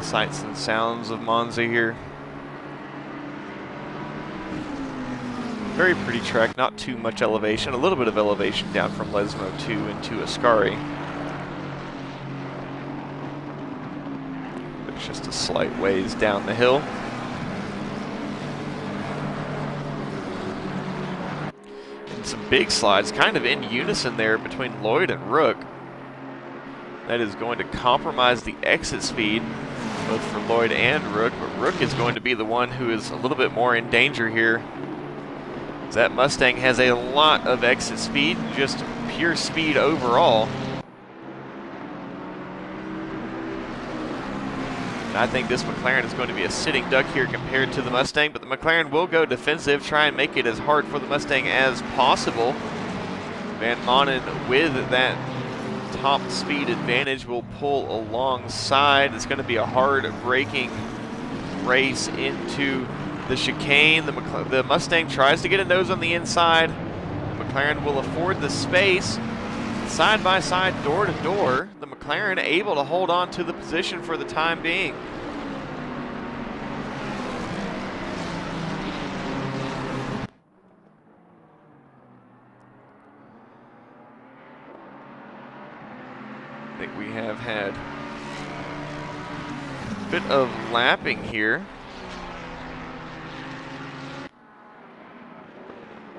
sights and sounds of Monza here. Very pretty track, not too much elevation, a little bit of elevation down from Lesmo 2 into Ascari. It's just a slight ways down the hill. And some big slides kind of in unison there between Lloyd and Rook. That is going to compromise the exit speed, both for Lloyd and Rook, but Rook is going to be the one who is a little bit more in danger here. That Mustang has a lot of exit speed, just pure speed overall. And I think this McLaren is going to be a sitting duck here compared to the Mustang, but the McLaren will go defensive, try and make it as hard for the Mustang as possible. Van Manen with that top speed advantage will pull alongside. It's going to be a hard braking race into the chicane. The Mustang tries to get a nose on the inside. The McLaren will afford the space. Side by side, door to door, the McLaren able to hold on to the position for the time being. I think we have had a bit of lapping here.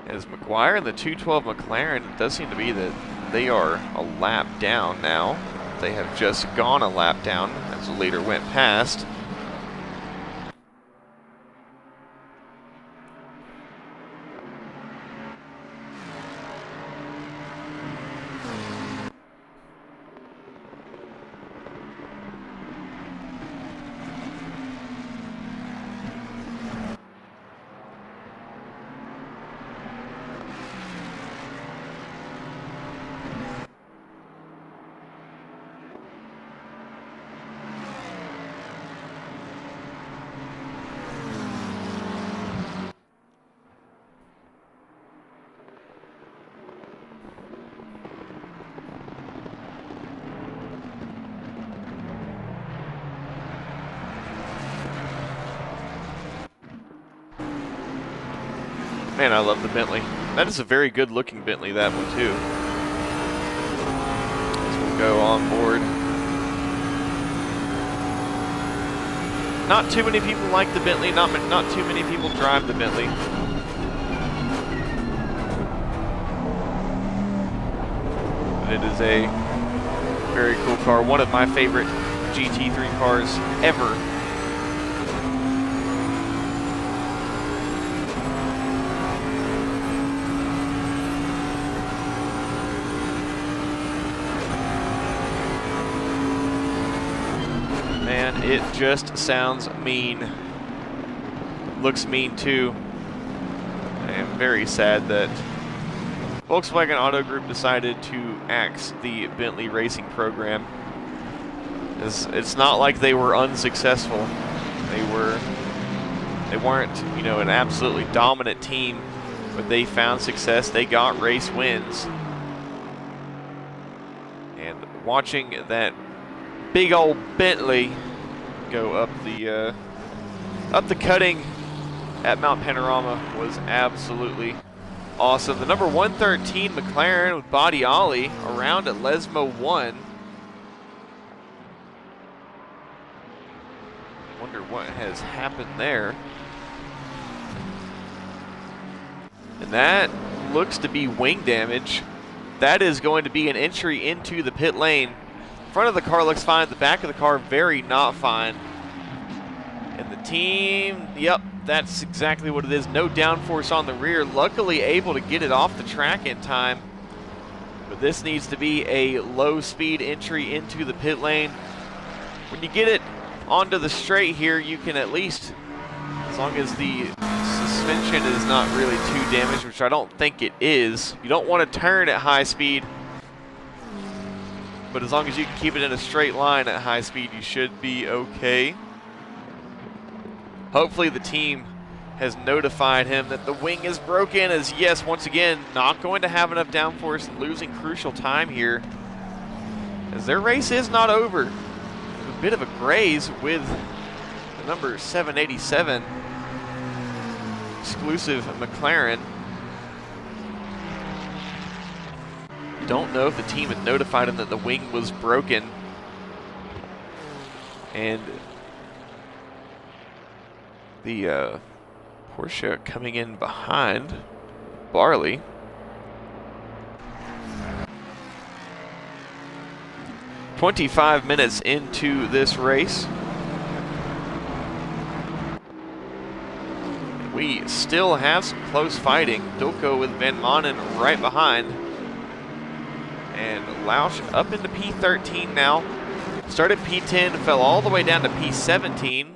As McGuire and the 212 McLaren, it does seem to be that they are a lap down now. They have just gone a lap down as the leader went past. Man, I love the Bentley. That is a very good looking Bentley, that one too. As we'll go on board. Not too many people like the Bentley, not too many people drive the Bentley. But it is a very cool car, one of my favorite GT3 cars ever. Man, it just sounds mean. Looks mean too. I am very sad that Volkswagen Auto Group decided to axe the Bentley racing program. It's not like they were unsuccessful. They weren't, you know, an absolutely dominant team, but they found success. They got race wins. And watching that big old Bentley go up the cutting at Mount Panorama was absolutely awesome. The number 113 McLaren with Body Ollie around at Lesmo 1. Wonder what has happened there. And that looks to be wing damage. That is going to be an entry into the pit lane. Front of the car looks fine, the back of the car very not fine. And the team, yep, that's exactly what it is. No downforce on the rear, luckily able to get it off the track in time. But this needs to be a low speed entry into the pit lane. When you get it onto the straight here, you can at least, as long as the suspension is not really too damaged, which I don't think it is, you don't want to turn at high speed. But as long as you can keep it in a straight line at high speed, you should be okay. Hopefully the team has notified him that the wing is broken, as yes, once again, not going to have enough downforce and losing crucial time here, as their race is not over. bit of a graze with the number 787 exclusive McLaren. Don't know if the team had notified him that the wing was broken. And the Porsche coming in behind Barley. "25 minutes into this race. We still have some close fighting. Dulko with Van Manen right behind. And Lausch up into P13 now. Started P10, fell all the way down to P17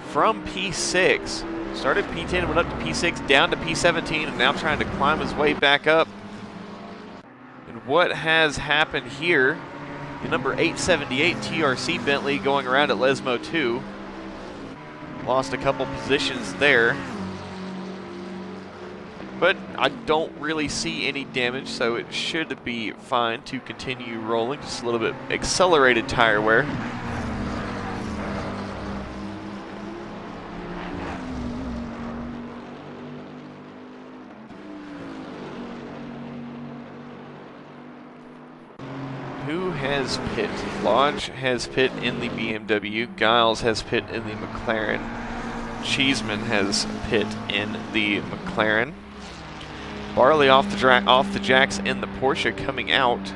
from P6. Started P10, went up to P6, down to P17, and now trying to climb his way back up. And what has happened here, the number 878 TRC Bentley going around at Lesmo 2. Lost a couple positions there. But I don't really see any damage, so it should be fine to continue rolling. Just a little bit accelerated tire wear. Who has pit? Lodge has pit in the BMW. Giles has pit in the McLaren. Cheeseman has pit in the McLaren. Barley off the jacks in the Porsche coming out.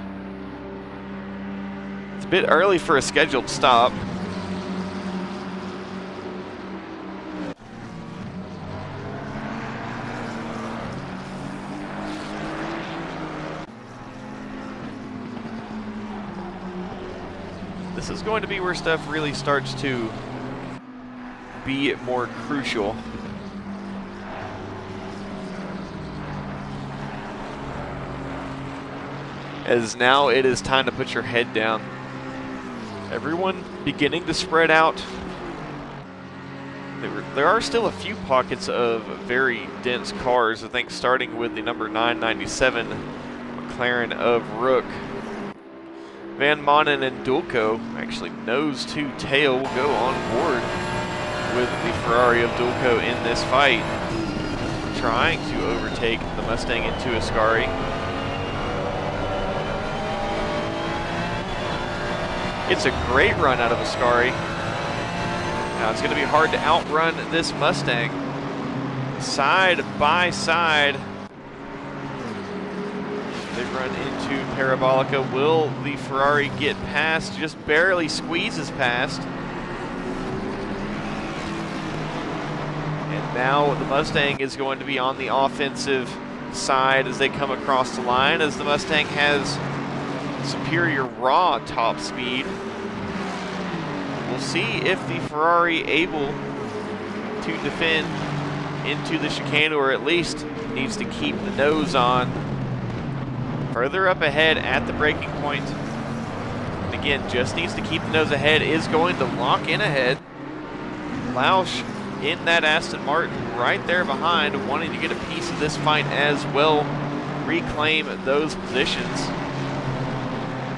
It's a bit early for a scheduled stop. This is going to be where stuff really starts to be more crucial. As now it is time to put your head down. Everyone beginning to spread out. There are still a few pockets of very dense cars, I think starting with the number 997 McLaren of Rook. Van Manen and Dulko, actually nose to tail, will go on board with the Ferrari of Dulko in this fight. Trying to overtake the Mustang into Ascari. It's a great run out of Ascari. Now it's going to be hard to outrun this Mustang. Side by side. They run into Parabolica. Will the Ferrari get past? Just barely squeezes past. And now the Mustang is going to be on the offensive side as they come across the line, as the Mustang has superior raw top speed. We'll see if the Ferrari able to defend into the chicane, or at least needs to keep the nose on. Further up ahead at the braking point. And again, just needs to keep the nose ahead, is going to lock in ahead. Lausch in that Aston Martin right there behind, wanting to get a piece of this fight as well. Reclaim those positions.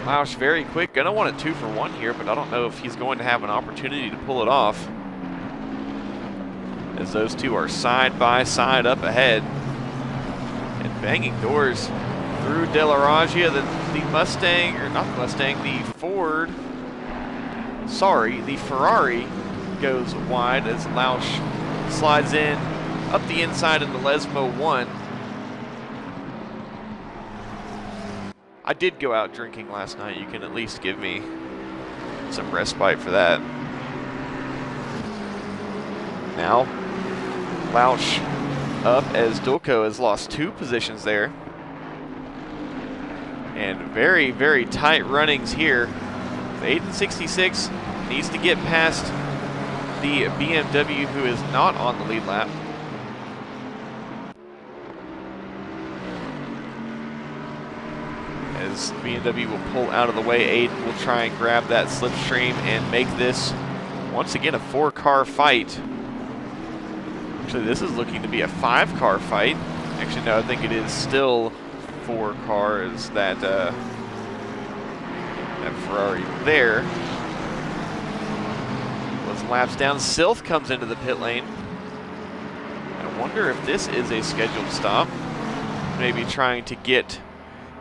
Lausch very quick, gonna want a 2 for 1 here, but I don't know if he's going to have an opportunity to pull it off, as those two are side by side up ahead. And banging doors through De La Raggia, the Mustang, or not the Mustang, the Ford, sorry, the Ferrari goes wide as Lausch slides in up the inside into Lesmo 1. I did go out drinking last night. You can at least give me some respite for that. Now, Lausch up as Dulko has lost 2 positions there. And very, very tight runnings here. The 866 needs to get past the BMW, who is not on the lead lap. As BMW will pull out of the way, Aiden will try and grab that slipstream and make this, once again, a 4-car fight. Actually, this is looking to be a 5-car fight. Actually, no, I think it is still 4 cars, that Ferrari there. some laps down. Sylph comes into the pit lane. I wonder if this is a scheduled stop. Maybe trying to get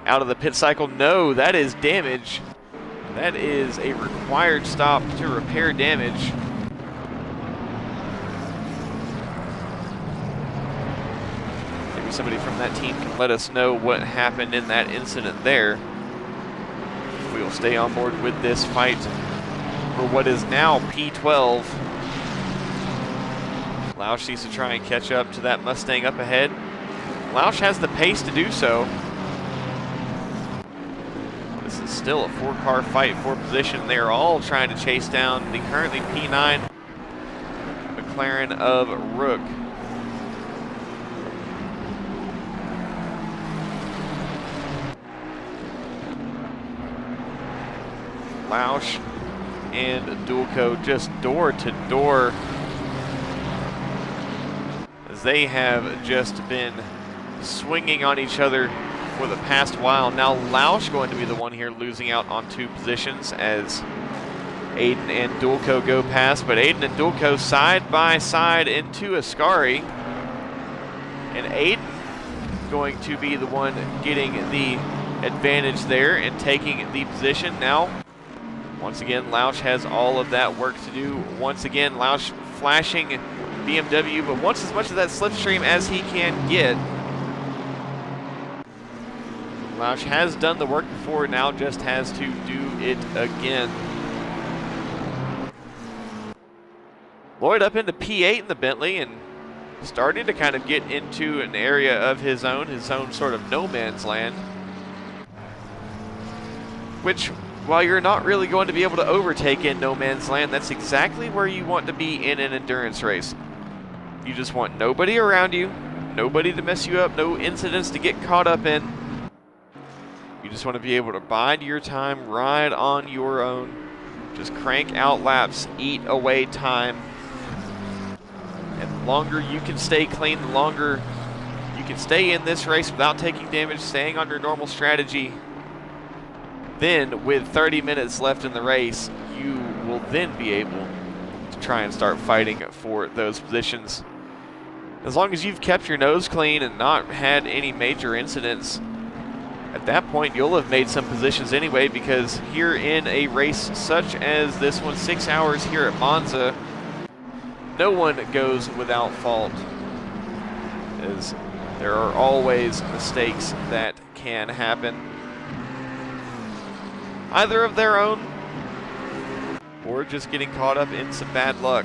out of the pit cycle. No, that is damage. That is a required stop to repair damage. Maybe somebody from that team can let us know what happened in that incident there. We will stay on board with this fight for what is now P12. Lausch needs to try and catch up to that Mustang up ahead. Lausch has the pace to do so. This is still a four-car fight for position. They are all trying to chase down the currently P9 McLaren of Rook. Lausch and Dulco just door to door, as they have just been swinging on each other for the past while. Now Lausch going to be the one here losing out on 2 positions as Aiden and Dulco go past, but Aiden and Dulco side by side into Ascari, and Aiden going to be the one getting the advantage there and taking the position. Now once again, Lausch has all of that work to do. Once again, Lausch flashing BMW, but wants as much of that slipstream as he can get. Lausch has done the work before, now just has to do it again. Lloyd up into P8 in the Bentley and starting to kind of get into an area of his own sort of no man's land, which, while you're not really going to be able to overtake in no man's land, that's exactly where you want to be in an endurance race. You just want nobody around you, nobody to mess you up, no incidents to get caught up in. You just want to be able to bide your time, ride on your own, just crank out laps, eat away time. And the longer you can stay clean, the longer you can stay in this race without taking damage, staying on your normal strategy. Then, with 30 minutes left in the race, you will then be able to try and start fighting for those positions. As long as you've kept your nose clean and not had any major incidents, at that point you'll have made some positions anyway, because here in a race such as this one, 6 hours here at Monza, no one goes without fault, as there are always mistakes that can happen, either of their own or just getting caught up in some bad luck.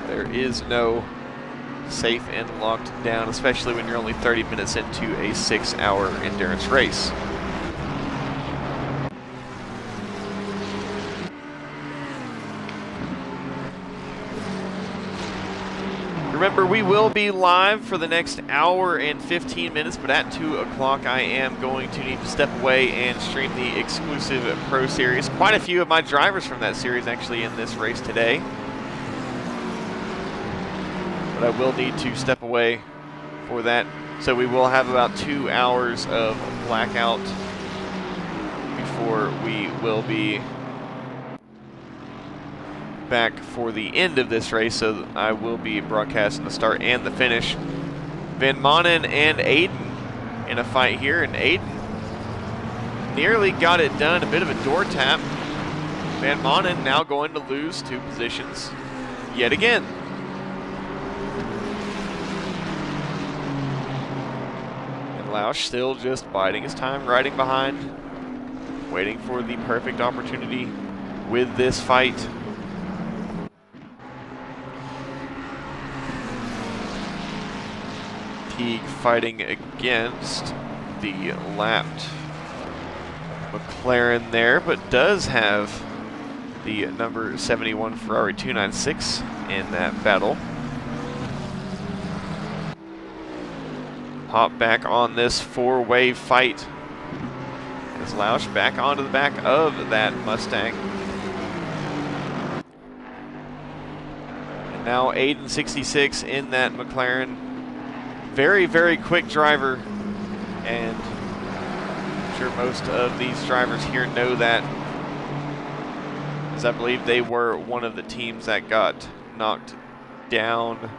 There is no safe and locked down, especially when you're only 30 minutes into a 6-hour endurance race. Remember, we will be live for the next hour and 15 minutes, but at 2 o'clock I am going to need to step away and stream the exclusive Pro Series. Quite a few of my drivers from that series actually in this race today. But I will need to step away for that. So we will have about 2 hours of blackout before we will be back for the end of this race, so I will be broadcasting the start and the finish. Van Manen and Aiden in a fight here, and Aiden nearly got it done, a bit of a door tap. Van Manen now going to lose 2 positions yet again. And Lausch still just biding his time, riding behind, waiting for the perfect opportunity with this fight. Teague fighting against the lapped McLaren there, but does have the number 71 Ferrari 296 in that battle. Hop back on this 4-way fight as Lausch back onto the back of that Mustang. And now Aiden 66 in that McLaren. Very, very quick driver, and I'm sure most of these drivers here know that, as I believe they were one of the teams that got knocked down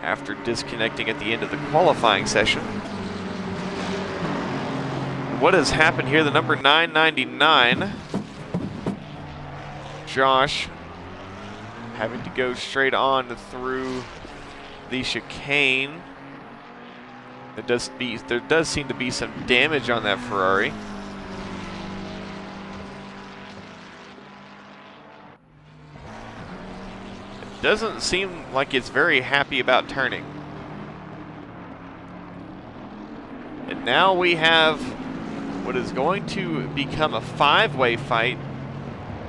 after disconnecting at the end of the qualifying session. What has happened here? The number 999, Josh, having to go straight on through the chicane. There does seem to be some damage on that Ferrari. It doesn't seem like it's very happy about turning. And now we have what is going to become a 5-way fight,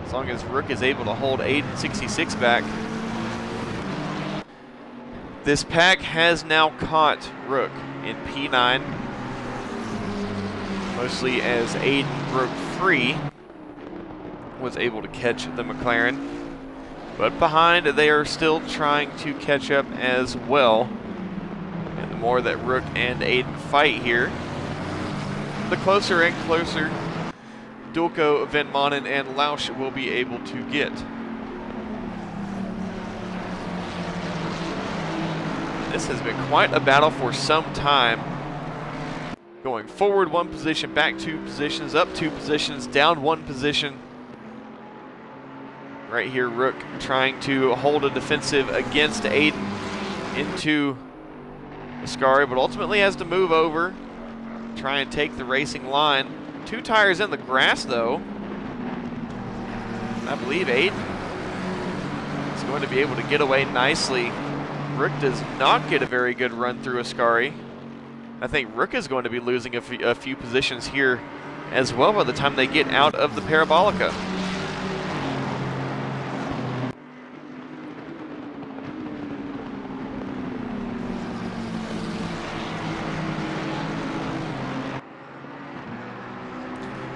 as long as Rook is able to hold 866 back. This pack has now caught Rook in P9, mostly as Aiden broke free, was able to catch the McLaren. But behind, they are still trying to catch up as well. And the more that Rook and Aiden fight here, the closer and closer Dulko, Van Manen, and Lausch will be able to get. This has been quite a battle for some time. Going forward 1 position, back 2 positions, up 2 positions, down 1 position. Right here, Rook trying to hold a defensive against Aiden into Ascari, but ultimately has to move over, try and take the racing line. 2 tires in the grass, though. I believe Aiden is going to be able to get away nicely. Rook does not get a very good run through Ascari. I think Rook is going to be losing a few positions here as well by the time they get out of the Parabolica.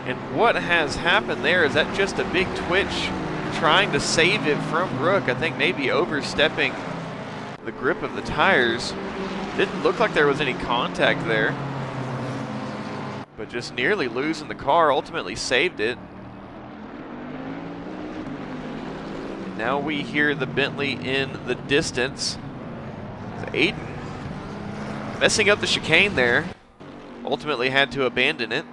And what has happened there? Is that just a big twitch trying to save it from Rook? I think maybe overstepping the grip of the tires. Didn't look like there was any contact there, but just nearly losing the car, ultimately saved it. Now we hear the Bentley in the distance. Aiden messing up the chicane there, ultimately had to abandon it.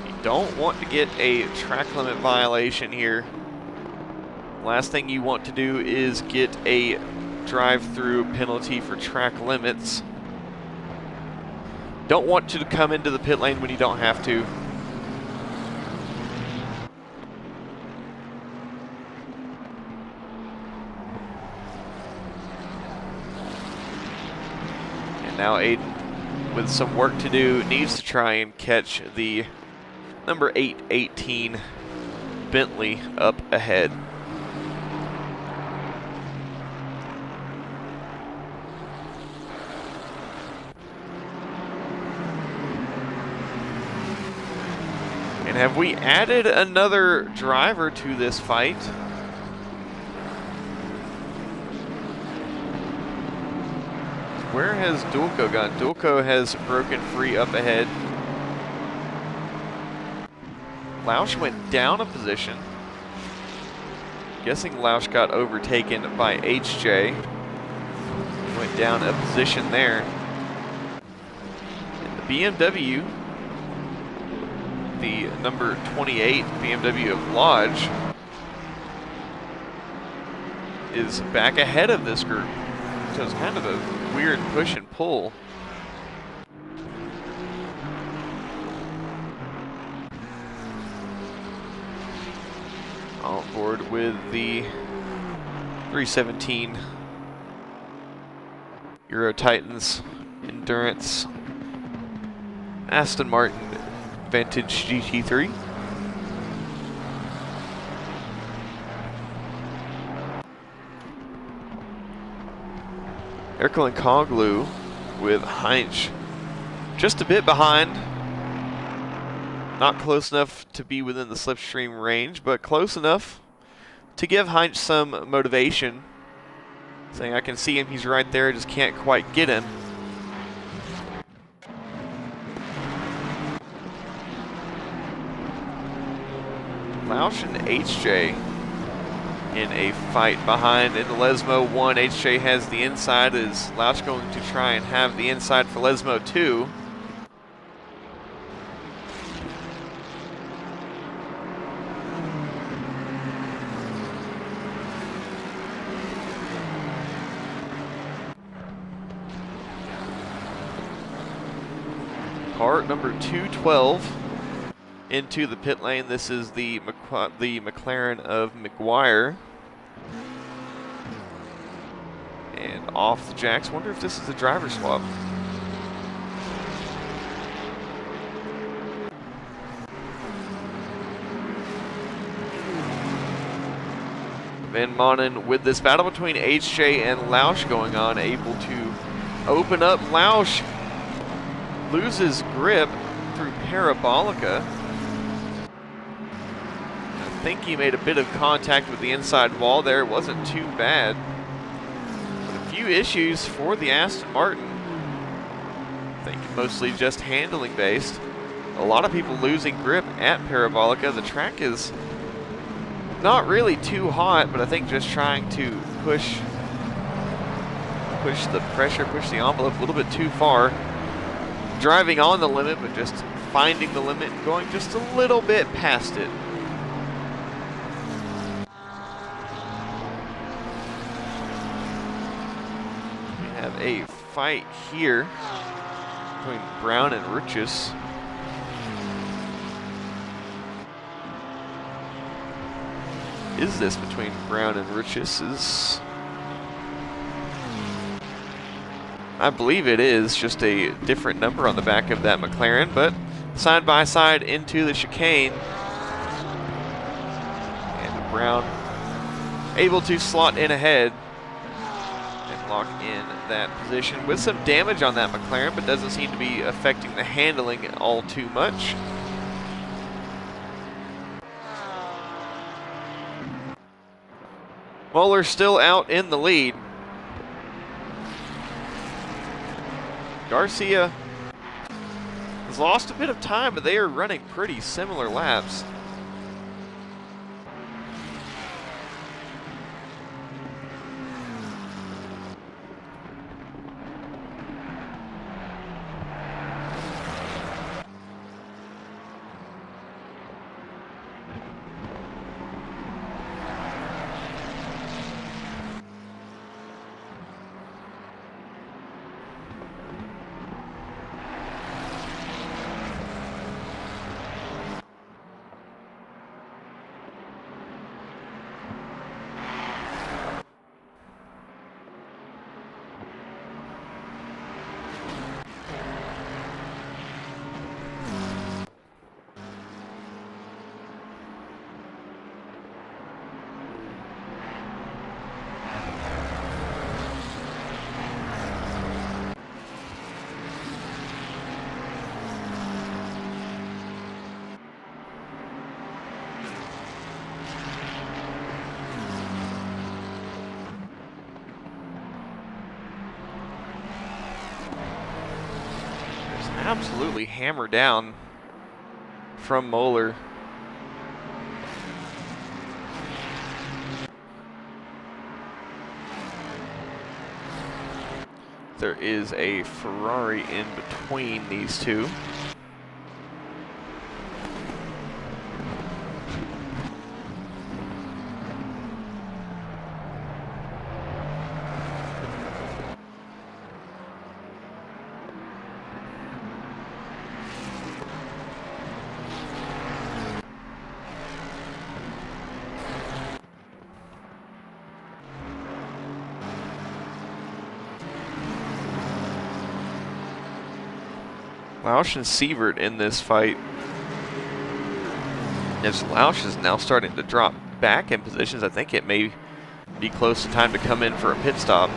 You don't want to get a track limit violation here. Last thing you want to do is get a drive-through penalty for track limits. Don't want to come into the pit lane when you don't have to. And now Aiden, with some work to do, needs to try and catch the number 818 Bentley up ahead. And have we added another driver to this fight? Where has Dulko gone? Dulko has broken free up ahead. Lausch went down a position. Guessing Lausch got overtaken by HJ. Went down a position there. And the BMW, the number 28 BMW of Lodge, is back ahead of this group. So it's kind of a weird push and pull. On board with the 317 Euro Titans Endurance Aston Martin Vantage GT3. Erkel and Koglu with Heinz just a bit behind. Not close enough to be within the slipstream range, but close enough to give Heinz some motivation. Saying, I can see him, he's right there, just can't quite get him. Lausch and HJ in a fight behind in the Lesmo 1. HJ has the inside. Is Lausch going to try and have the inside for Lesmo 2? Car number 212 into the pit lane. This is the McLaren of McGuire. And off the jacks. Wonder if this is a driver swap. Van Manen with this battle between HJ and Lausch going on, able to open up. Lausch loses grip through Parabolica. I think he made a bit of contact with the inside wall there. It wasn't too bad. But a few issues for the Aston Martin. I think mostly just handling based. A lot of people losing grip at Parabolica. The track is not really too hot, but I think just trying to push the pressure, push the envelope a little bit too far. Driving on the limit, but just finding the limit and going just a little bit past it. We have a fight here between Brown and Ruchis. Is this between Brown and Ruchis? I believe it is just a different number on the back of that McLaren, but side by side into the chicane. And Brown able to slot in ahead and lock in that position with some damage on that McLaren, but doesn't seem to be affecting the handling all too much. Moeller still out in the lead. Garcia has lost a bit of time, but they are running pretty similar laps. Absolutely hammered down from Moeller. There is a Ferrari in between these two. Lausch and Sievert in this fight. As Lausch is now starting to drop back in positions, I think it may be close to time to come in for a pit stop.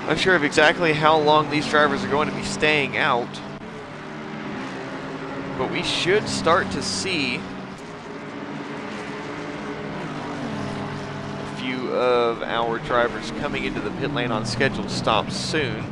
Unsure of exactly how long these drivers are going to be staying out, but we should start to see of our drivers coming into the pit lane on scheduled stops soon.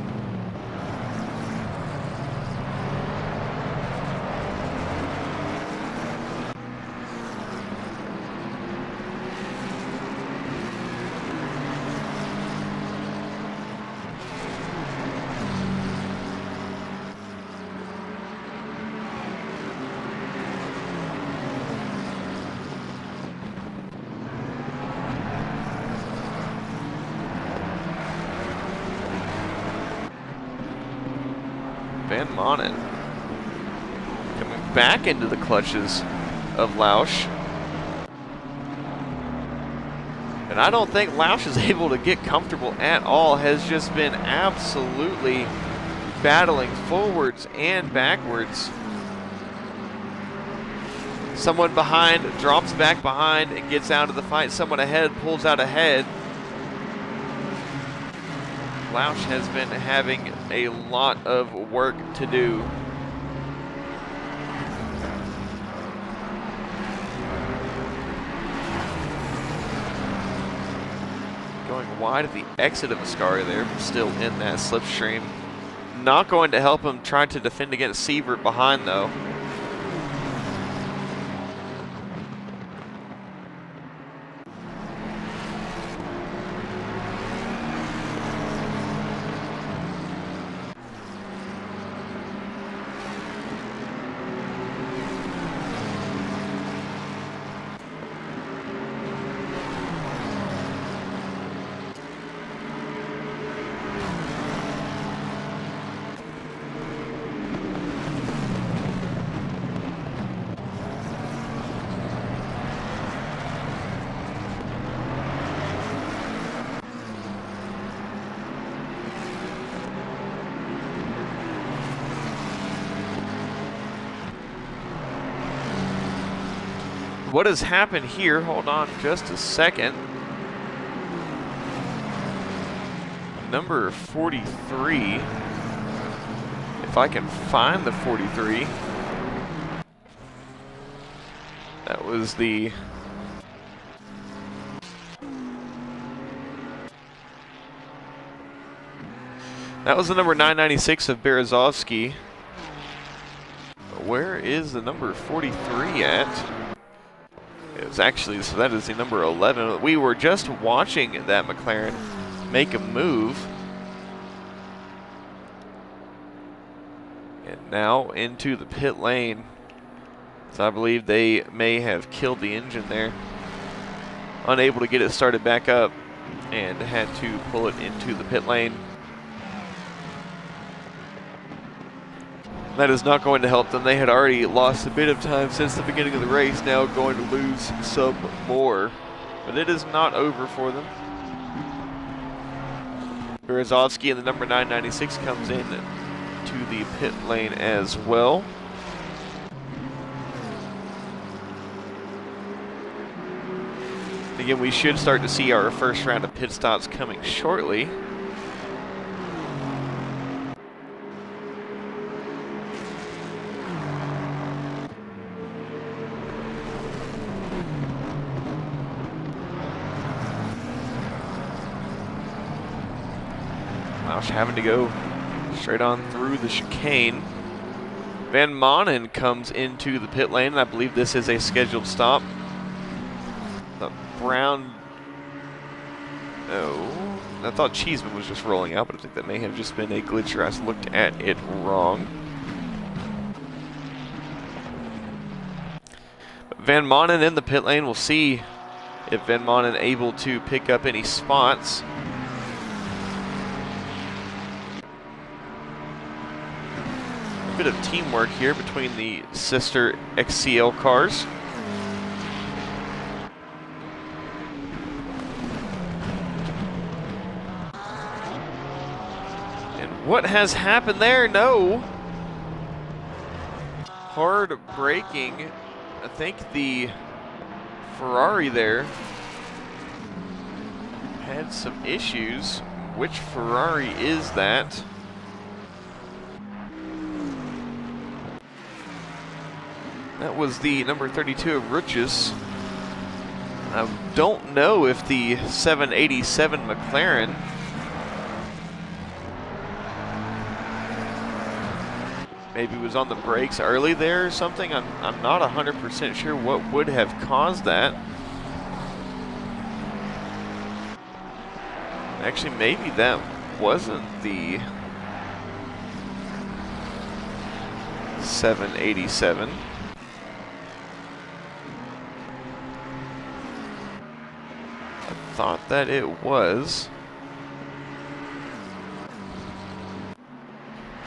Van Manen coming back into the clutches of Lausch. And I don't think Lausch is able to get comfortable at all. Has just been absolutely battling forwards and backwards. Someone behind drops back behind and gets out of the fight. Someone ahead pulls out ahead. Lausch has been having a lot of work to do. Going wide at the exit of Ascari there, still in that slipstream. Not going to help him try to defend against Sievert behind though. What has happened here? Hold on just a second. Number 43. If I can find the 43. That was the... That was the number 996 of Berezovsky. Where is the number 43 at? It was actually, so that is the number 11. We were just watching that McLaren make a move. And now into the pit lane. So I believe they may have killed the engine there. Unable to get it started back up and had to pull it into the pit lane. That is not going to help them. They had already lost a bit of time since the beginning of the race, now going to lose some more. But it is not over for them. Berezovsky in the number 996 comes in to the pit lane as well. Again, we should start to see our first round of pit stops coming shortly. Lausch having to go straight on through the chicane. Van Manen comes into the pit lane, and I believe this is a scheduled stop. The brown... Oh, I thought Cheeseman was just rolling out, but I think that may have just been a glitch or I looked at it wrong. But Van Manen in the pit lane. We'll see if Van Manen able to pick up any spots. Bit of teamwork here between the sister XCL cars. And what has happened there? No. Hard braking. I think the Ferrari there had some issues. Which Ferrari is that? That was the number 32 of Ruchis. I don't know if the 787 McLaren maybe was on the brakes early there or something. I'm not 100% sure what would have caused that. Actually, maybe that wasn't the 787. Thought that it was.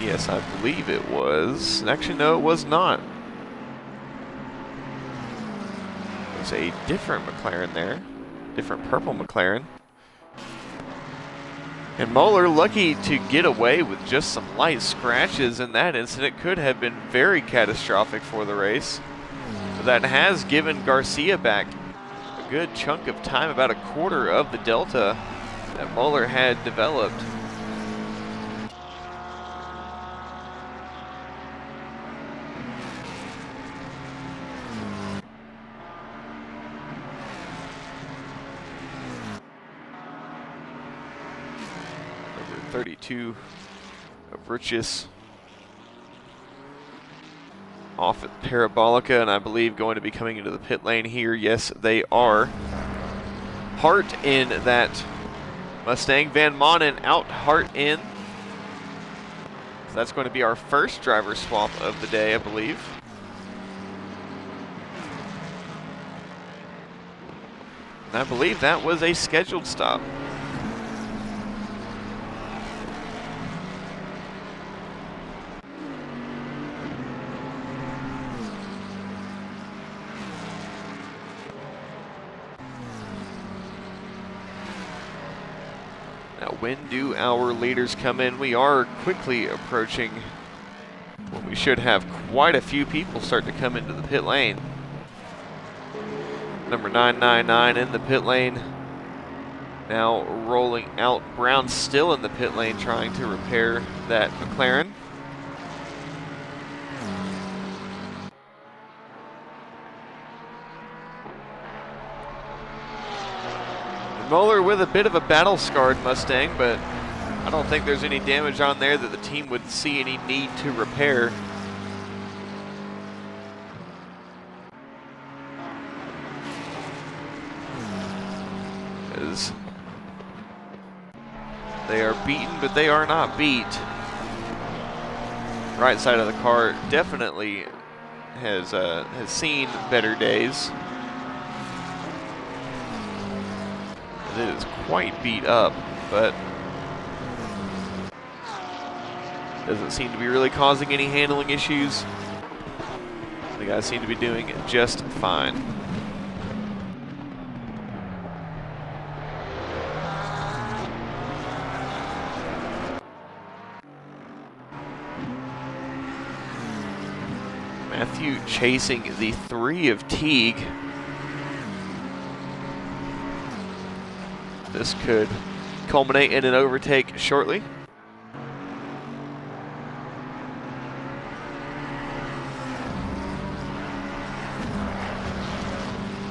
Yes, I believe it was. Actually, no, it was not. There's a different McLaren there. Different purple McLaren. And Moeller lucky to get away with just some light scratches in that incident. Could have been very catastrophic for the race. But that has given Garcia back a good chunk of time, about a quarter of the delta that Moeller had developed. Number 32 of Richis off at Parabolica, and I believe going to be coming into the pit lane here. Yes, they are. Hart in that Mustang. Van Manen out, Hart in. So that's going to be our first driver swap of the day, I believe. And I believe that was a scheduled stop. Now, when do our leaders come in? We are quickly approaching when we should have quite a few people start to come into the pit lane. Number 999 in the pit lane. Now rolling out. Brown still in the pit lane trying to repair that McLaren. Moeller with a bit of a battle-scarred Mustang, but I don't think there's any damage on there that the team would see any need to repair. As they are beaten, but they are not beat. Right side of the car definitely has seen better days. It is quite beat up, but doesn't seem to be really causing any handling issues. The guys seem to be doing just fine. Matthew chasing the 3 of Teague. This could culminate in an overtake shortly.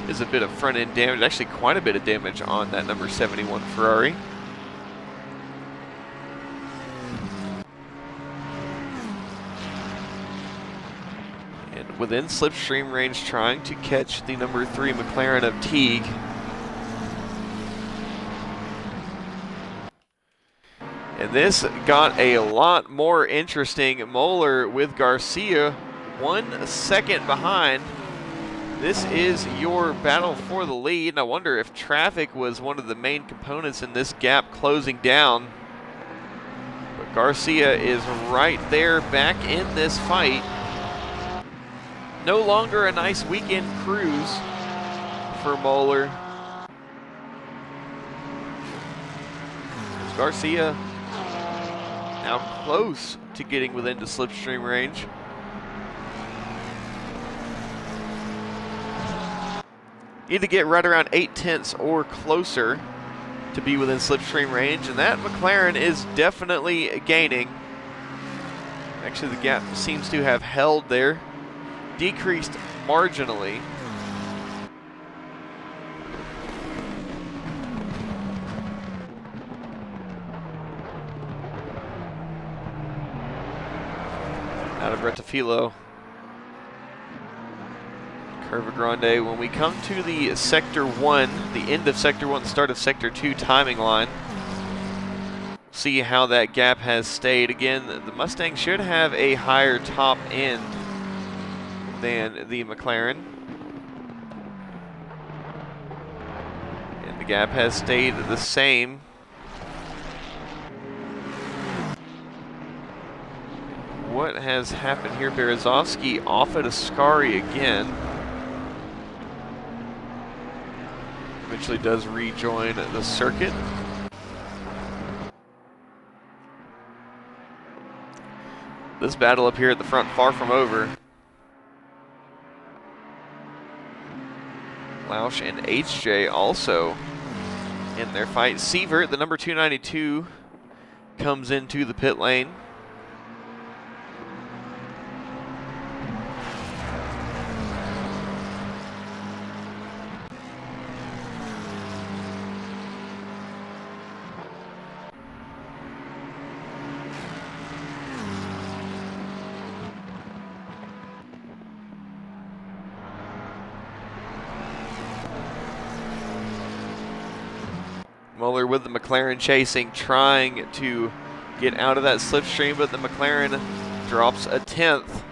Is a bit of front end damage, actually quite a bit of damage on that number 71 Ferrari. And within slipstream range, trying to catch the number 3 McLaren of Teague. And this got a lot more interesting. Moeller with Garcia 1 second behind. This is your battle for the lead. And I wonder if traffic was one of the main components in this gap closing down. But Garcia is right there back in this fight. No longer a nice weekend cruise for Moeller. Garcia now close to getting within the slipstream range. Need to get right around 0.8 or closer to be within slipstream range, and that McLaren is definitely gaining. Actually, the gap seems to have held there, decreased marginally. Out of Rettifilo. Curva Grande. When we come to the Sector 1, the end of Sector 1, start of Sector 2 timing line, see how that gap has stayed. Again, the Mustang should have a higher top end than the McLaren. And the gap has stayed the same. what has happened here. Berezovsky off at Ascari again. Eventually does rejoin the circuit. This battle up here at the front far from over. Lausch and HJ also in their fight. Sievert, the number 292, comes into the pit lane. Muller with the McLaren chasing, trying to get out of that slipstream, but the McLaren drops a 10th.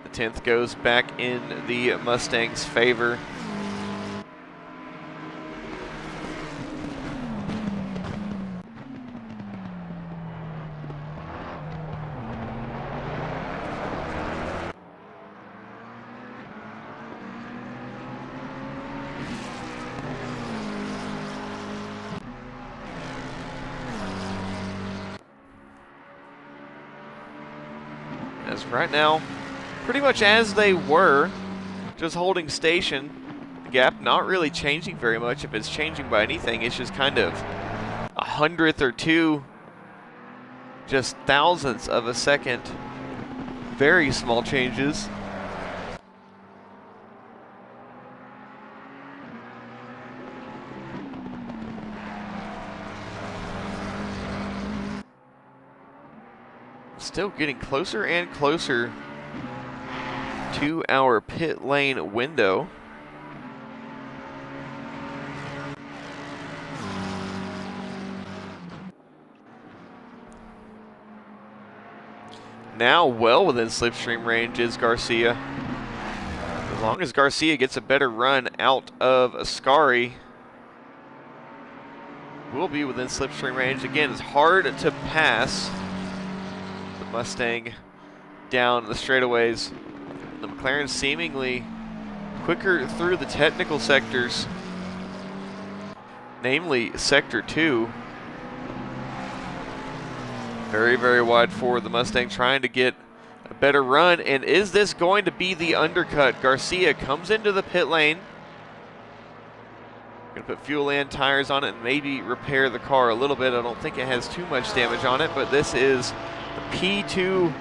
The 10th goes back in the Mustang's favor. As right now, pretty much as they were, just holding station. The gap not really changing very much. If it's changing by anything, it's just kind of a hundredth or two, just thousandths of a second. Very small changes. Still getting closer and closer to our pit lane window. Now well within slipstream range is Garcia. As long as Garcia gets a better run out of Ascari, we'll be within slipstream range. Again, it's hard to pass Mustang down the straightaways. The McLaren seemingly quicker through the technical sectors, namely Sector 2. Very, very wide forward. The Mustang trying to get a better run. And is this going to be the undercut? Garcia comes into the pit lane. Gonna put fuel and tires on it and maybe repair the car a little bit. I don't think it has too much damage on it, but this is the P2,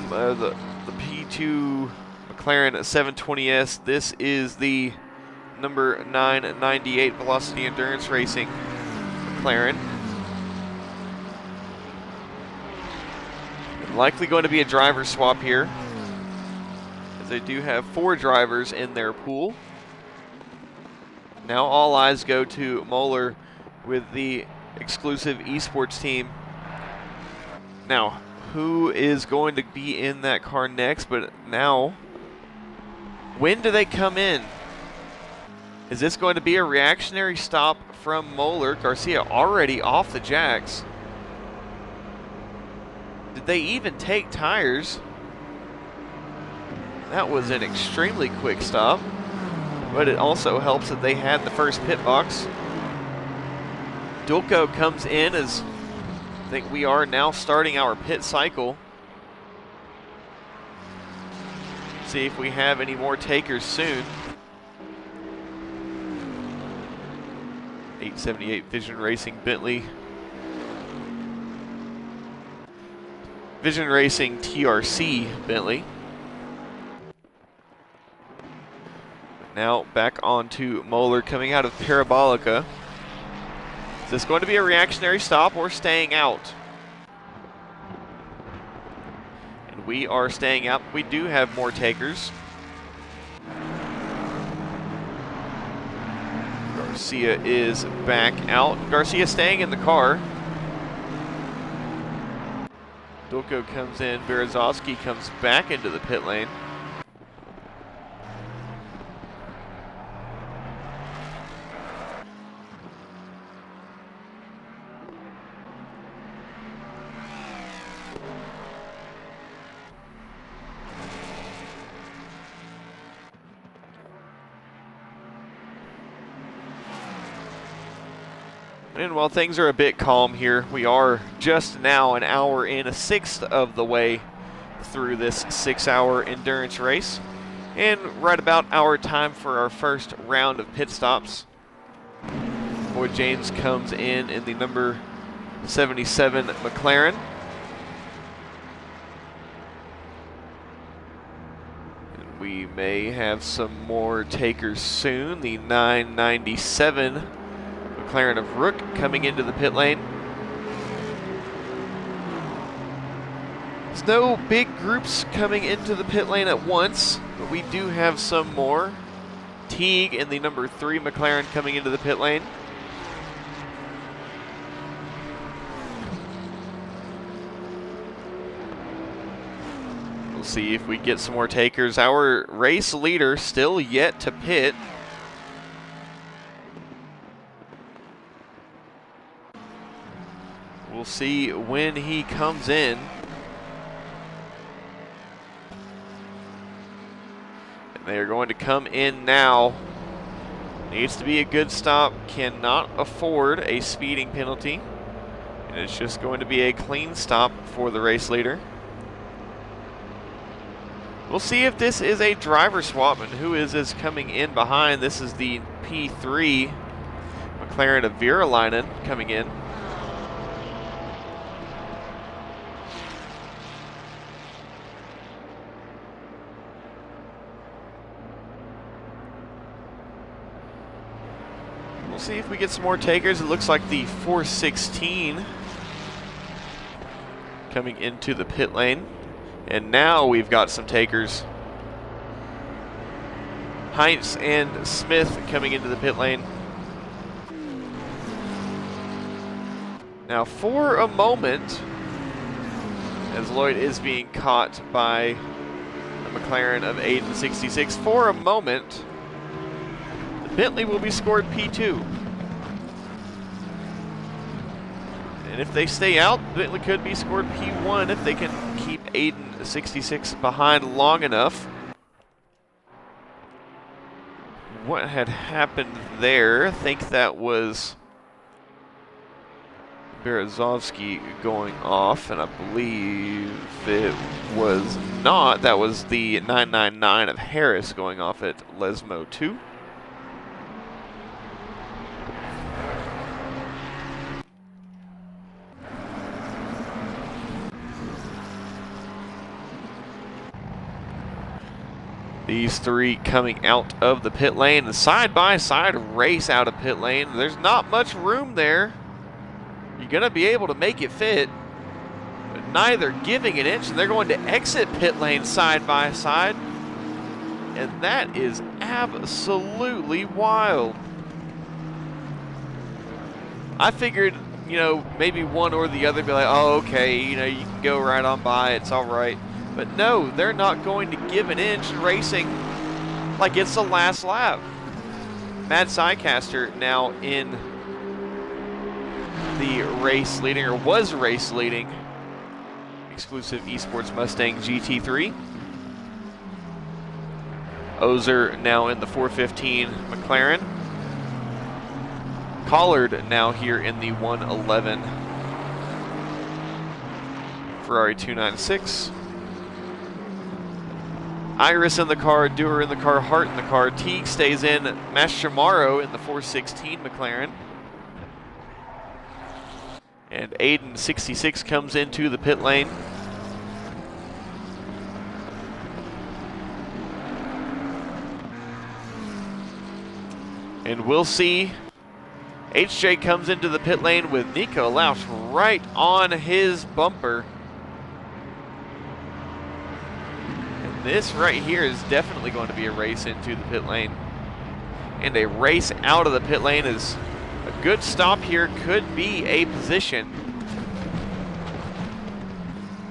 the P2 McLaren 720S. This is the number 998 Velocity Endurance Racing McLaren. Likely going to be a driver swap here, as they do have 4 drivers in their pool. Now all eyes go to Moeller with the exclusive esports team. Now, who is going to be in that car next? But now, when do they come in? Is this going to be a reactionary stop from Moeller? Garcia already off the jacks. Did they even take tires? That was an extremely quick stop, but it also helps that they had the first pit box. Dulko comes in as I think we are now starting our pit cycle. See if we have any more takers soon. 878 Vision Racing Bentley. Vision Racing TRC Bentley. Now back onto Moeller coming out of Parabolica. Is this going to be a reactionary stop or staying out? And we are staying out. We do have more takers. Garcia is back out. Garcia staying in the car. Dulko comes in. Berezovsky comes back into the pit lane. And while things are a bit calm here, we are just now an hour in, a sixth of the way through this 6-hour endurance race. And right about our time for our first round of pit stops. Boyd James comes in the number 77 McLaren. And we may have some more takers soon. The 997 McLaren of Rook coming into the pit lane. There's no big groups coming into the pit lane at once, but we do have some more. Teague in the number 3 McLaren coming into the pit lane. We'll see if we get some more takers. Our race leader still yet to pit. We'll see when he comes in. And they are going to come in now. Needs to be a good stop. Cannot afford a speeding penalty. And it's just going to be a clean stop for the race leader. We'll see if this is a driver swap and who is coming in behind. This is the P3 McLaren of Virolainen coming in. We'll see if we get some more takers. It looks like the 416 coming into the pit lane. And now we've got some takers. Heinz and Smith coming into the pit lane. Now for a moment, as Lloyd is being caught by the McLaren of Aiden 66, for a moment, Bentley will be scored P2. And if they stay out, Bentley could be scored P1 if they can keep Aiden 66 behind long enough. What had happened there? I think that was Berezovsky going off, and I believe it was not. That was the 999 of Harris going off at Lesmo 2. These three coming out of the pit lane, the side-by-side race out of pit lane. There's not much room there. You're going to be able to make it fit, but neither giving an inch, and they're going to exit pit lane side-by-side, and that is absolutely wild. I figured, you know, maybe one or the other be like, oh, okay, you know, you can go right on by, it's all right. But no, they're not going to give an inch, racing like it's the last lap. Mad Sidecaster now in the race leading, or was race leading, exclusive esports Mustang GT3. Ozer now in the 415 McLaren. Collard now here in the 111 Ferrari 296. Iris in the car, Dewar in the car, Hart in the car. Teague stays in. Mastromaro in the 416 McLaren. And Aiden 66 comes into the pit lane. And we'll see. HJ comes into the pit lane with Nico Lausch right on his bumper. This right here is definitely going to be a race into the pit lane. And a race out of the pit lane is a good stop here, could be a position.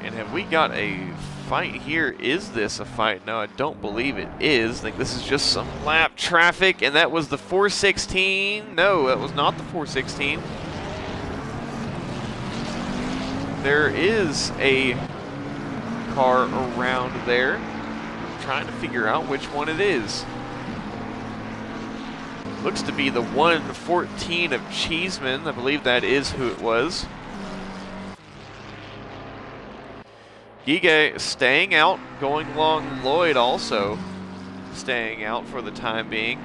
And have we got a fight here? Is this a fight? No, I don't believe it is. I think this is just some lap traffic, and that was the 416. No, that was not the 416. There is a car around there. Trying to figure out which one it is. Looks to be the 114 of Cheeseman. I believe that is who it was. Gige staying out, going along. Lloyd also staying out for the time being.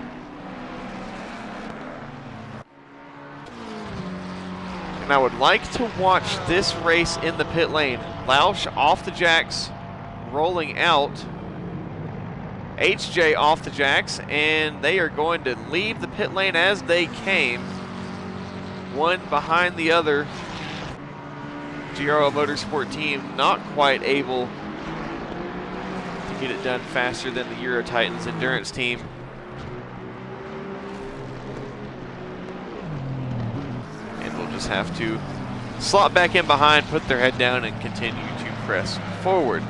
And I would like to watch this race in the pit lane. Lausch off the jacks, rolling out. HJ off the jacks, and they are going to leave the pit lane as they came, one behind the other. GRL Motorsport team not quite able to get it done faster than the Euro Titans Endurance team. And we'll just have to slot back in behind, put their head down, and continue to press forward.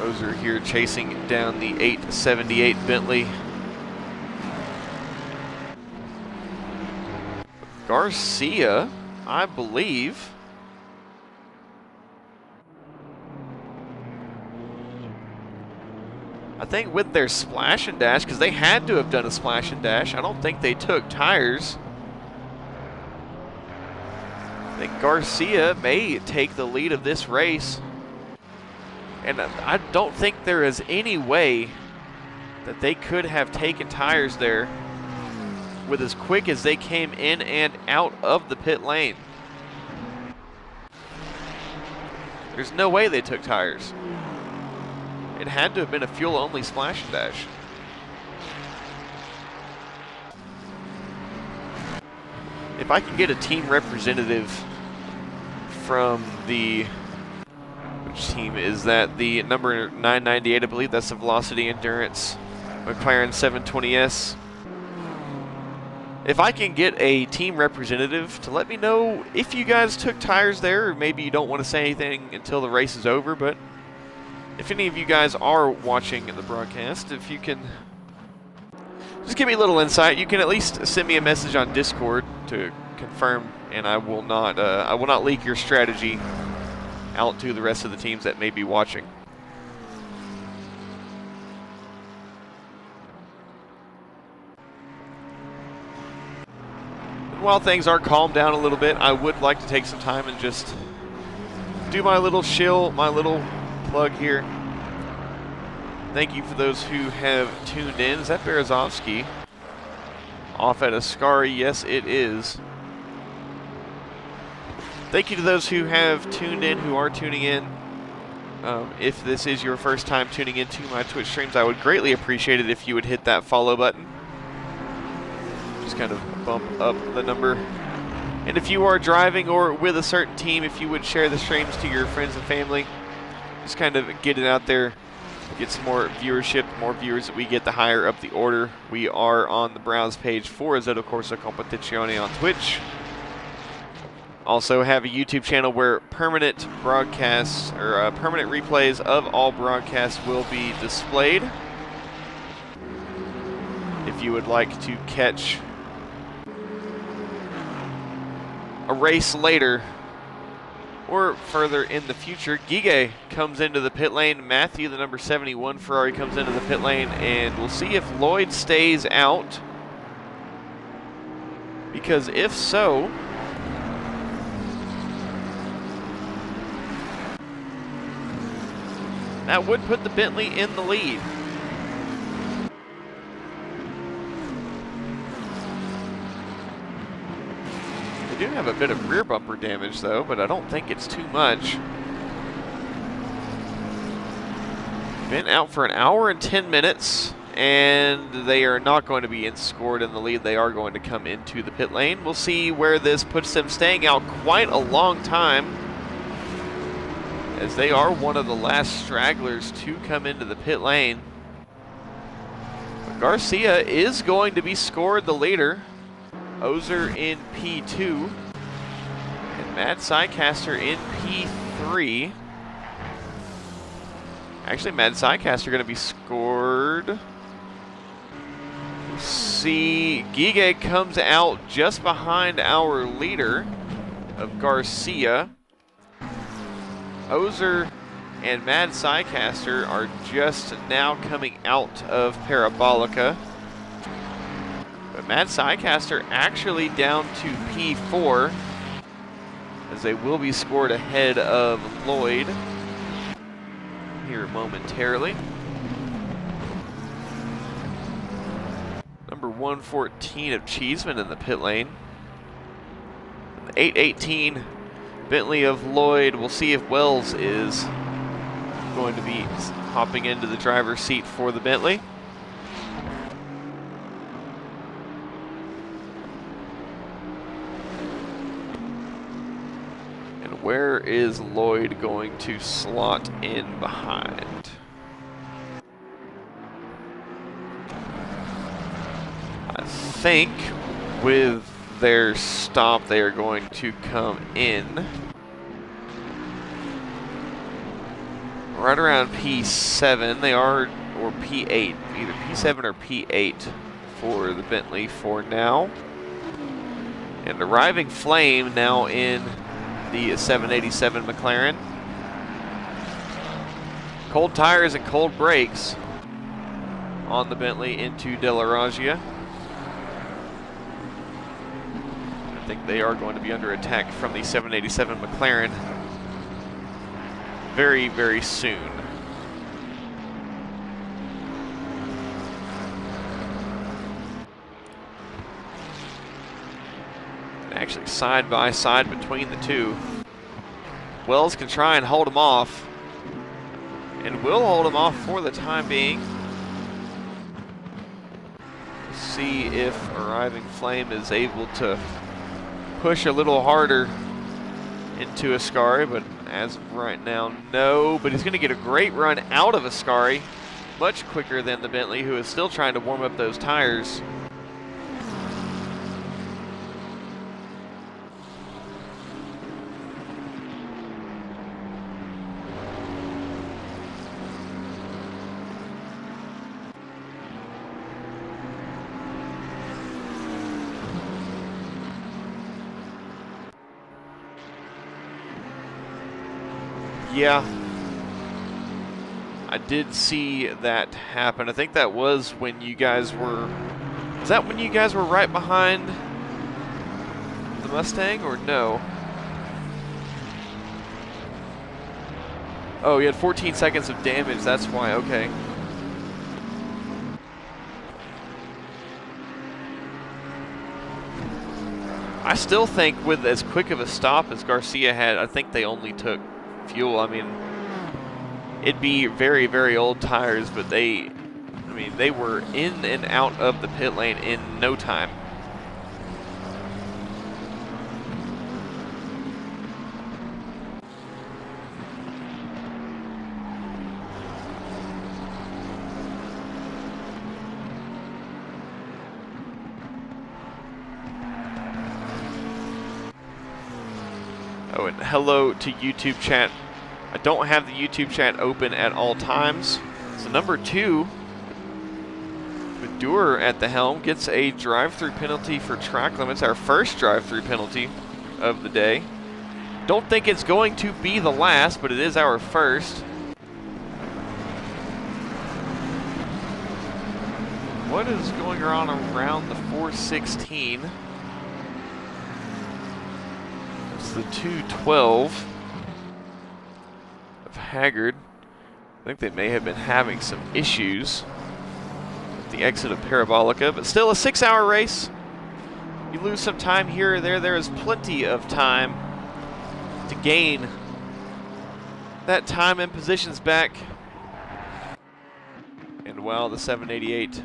Ozer here chasing down the 878 Bentley. Garcia, I believe, I think with their splash and dash, because they had to have done a splash and dash, I don't think they took tires. I think Garcia may take the lead of this race. And I don't think there is any way that they could have taken tires there with as quick as they came in and out of the pit lane. There's no way they took tires. It had to have been a fuel-only splash and dash. If I can get a team representative from the... Which team is that? The number 998, I believe that's the Velocity Endurance McLaren 720S. If I can get a team representative to let me know if you guys took tires there, or maybe you don't want to say anything until the race is over, but if any of you guys are watching the broadcast, if you can just give me a little insight, you can at least send me a message on Discord to confirm, and I will not leak your strategy out to the rest of the teams that may be watching. And while things are calmed down a little bit, I would like to take some time and just do my little shill, my little plug here. Thank you for those who have tuned in. Is that Berezovsky off at Ascari? Yes, it is. Thank you to those who have tuned in, who are tuning in. If this is your first time tuning into my Twitch streams, I would greatly appreciate it if you would hit that follow button. Just kind of bump up the number. And if you are driving or with a certain team, if you would share the streams to your friends and family. Just kind of get it out there, get some more viewership. The more viewers that we get, the higher up the order. We are on the browse page for Assetto Corsa Competizione on Twitch. Also have a YouTube channel where permanent broadcasts or permanent replays of all broadcasts will be displayed. If you would like to catch a race later or further in the future, Gige comes into the pit lane. Matthew, the number 71 Ferrari, comes into the pit lane, and we'll see if Lloyd stays out. Because if so, that would put the Bentley in the lead. They do have a bit of rear bumper damage though, but I don't think it's too much. Been out for an hour and 10 minutes, and they are not going to be scored in the lead. They are going to come into the pit lane. We'll see where this puts them, staying out quite a long time, as they are one of the last stragglers to come into the pit lane. But Garcia is going to be scored the leader. Ozer in P2. And Mad Sidecaster in P3. Actually, Mad Sidecaster going to be scored. See, Gige comes out just behind our leader of Garcia. Ozer and Mad Psycaster are just now coming out of Parabolica. But Mad Psycaster actually down to P4, as they will be scored ahead of Lloyd here momentarily. Number 114 of Cheeseman in the pit lane. And the 818 Bentley of Lloyd. We'll see if Wells is going to be hopping into the driver's seat for the Bentley. And where is Lloyd going to slot in behind? I think with their stop they are going to come in right around P7. They are, or P8, either P7 or P8 for the Bentley for now. And arriving Flame now in the 787 McLaren. Cold tires and cold brakes on the Bentley into De La Raggia. I think they are going to be under attack from the 787 McLaren very, very soon. Actually side by side between the two. Wells can try and hold him off, and will hold him off for the time being. See if Arriving Flame is able to push a little harder into Ascari, but as of right now, no. But he's going to get a great run out of Ascari, much quicker than the Bentley, who is still trying to warm up those tires. Yeah, I did see that happen. I think that was when you guys were, is that when you guys were right behind the Mustang, or no? Oh, you had 14 seconds of damage, that's why, okay. I still think with as quick of a stop as Garcia had, I think they only took fuel. I mean, it'd be very, very old tires, but they were in and out of the pit lane in no time. Oh, and hello to YouTube chat. I don't have the YouTube chat open at all times. So number 2, with Dewar at the helm, gets a drive-through penalty for track limits, our first drive-through penalty of the day. Don't think it's going to be the last, but it is our first. What is going on around the 416? It's the 212 of Haggard. I think they may have been having some issues with the exit of Parabolica, but still a 6-hour race. You lose some time here or there. There is plenty of time to gain that time and positions back. And while the 788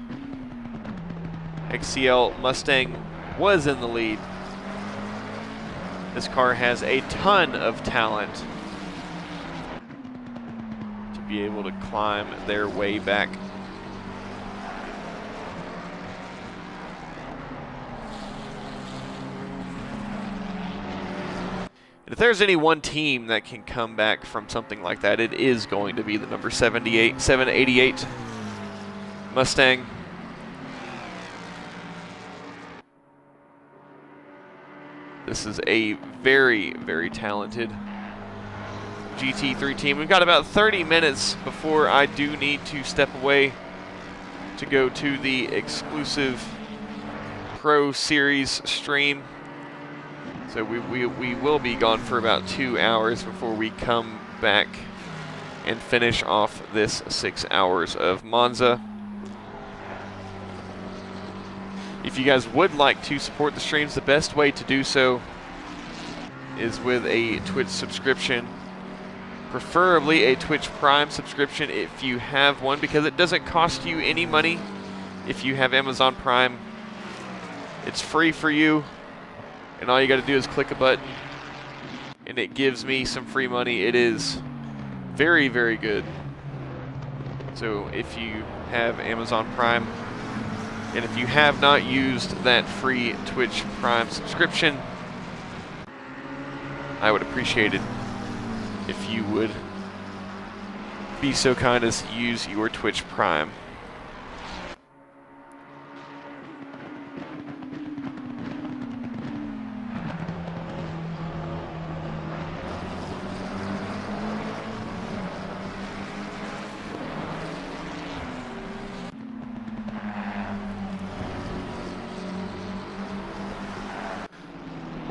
XCL Mustang was in the lead, this car has a ton of talent to be able to climb their way back. And if there's any one team that can come back from something like that, it is going to be the number 788 Mustang. This is a very, very talented GT3 team. We've got about 30 minutes before I do need to step away to go to the exclusive Pro Series stream. So we will be gone for about 2 hours before we come back and finish off this 6 hours of Monza. If you guys would like to support the streams, the best way to do so is with a Twitch subscription, preferably a Twitch Prime subscription if you have one, because it doesn't cost you any money if you have Amazon Prime. It's free for you, and all you got to do is click a button, and it gives me some free money. It is very, very good. So if you have Amazon Prime, and if you have not used that free Twitch Prime subscription, I would appreciate it if you would be so kind as to use your Twitch Prime.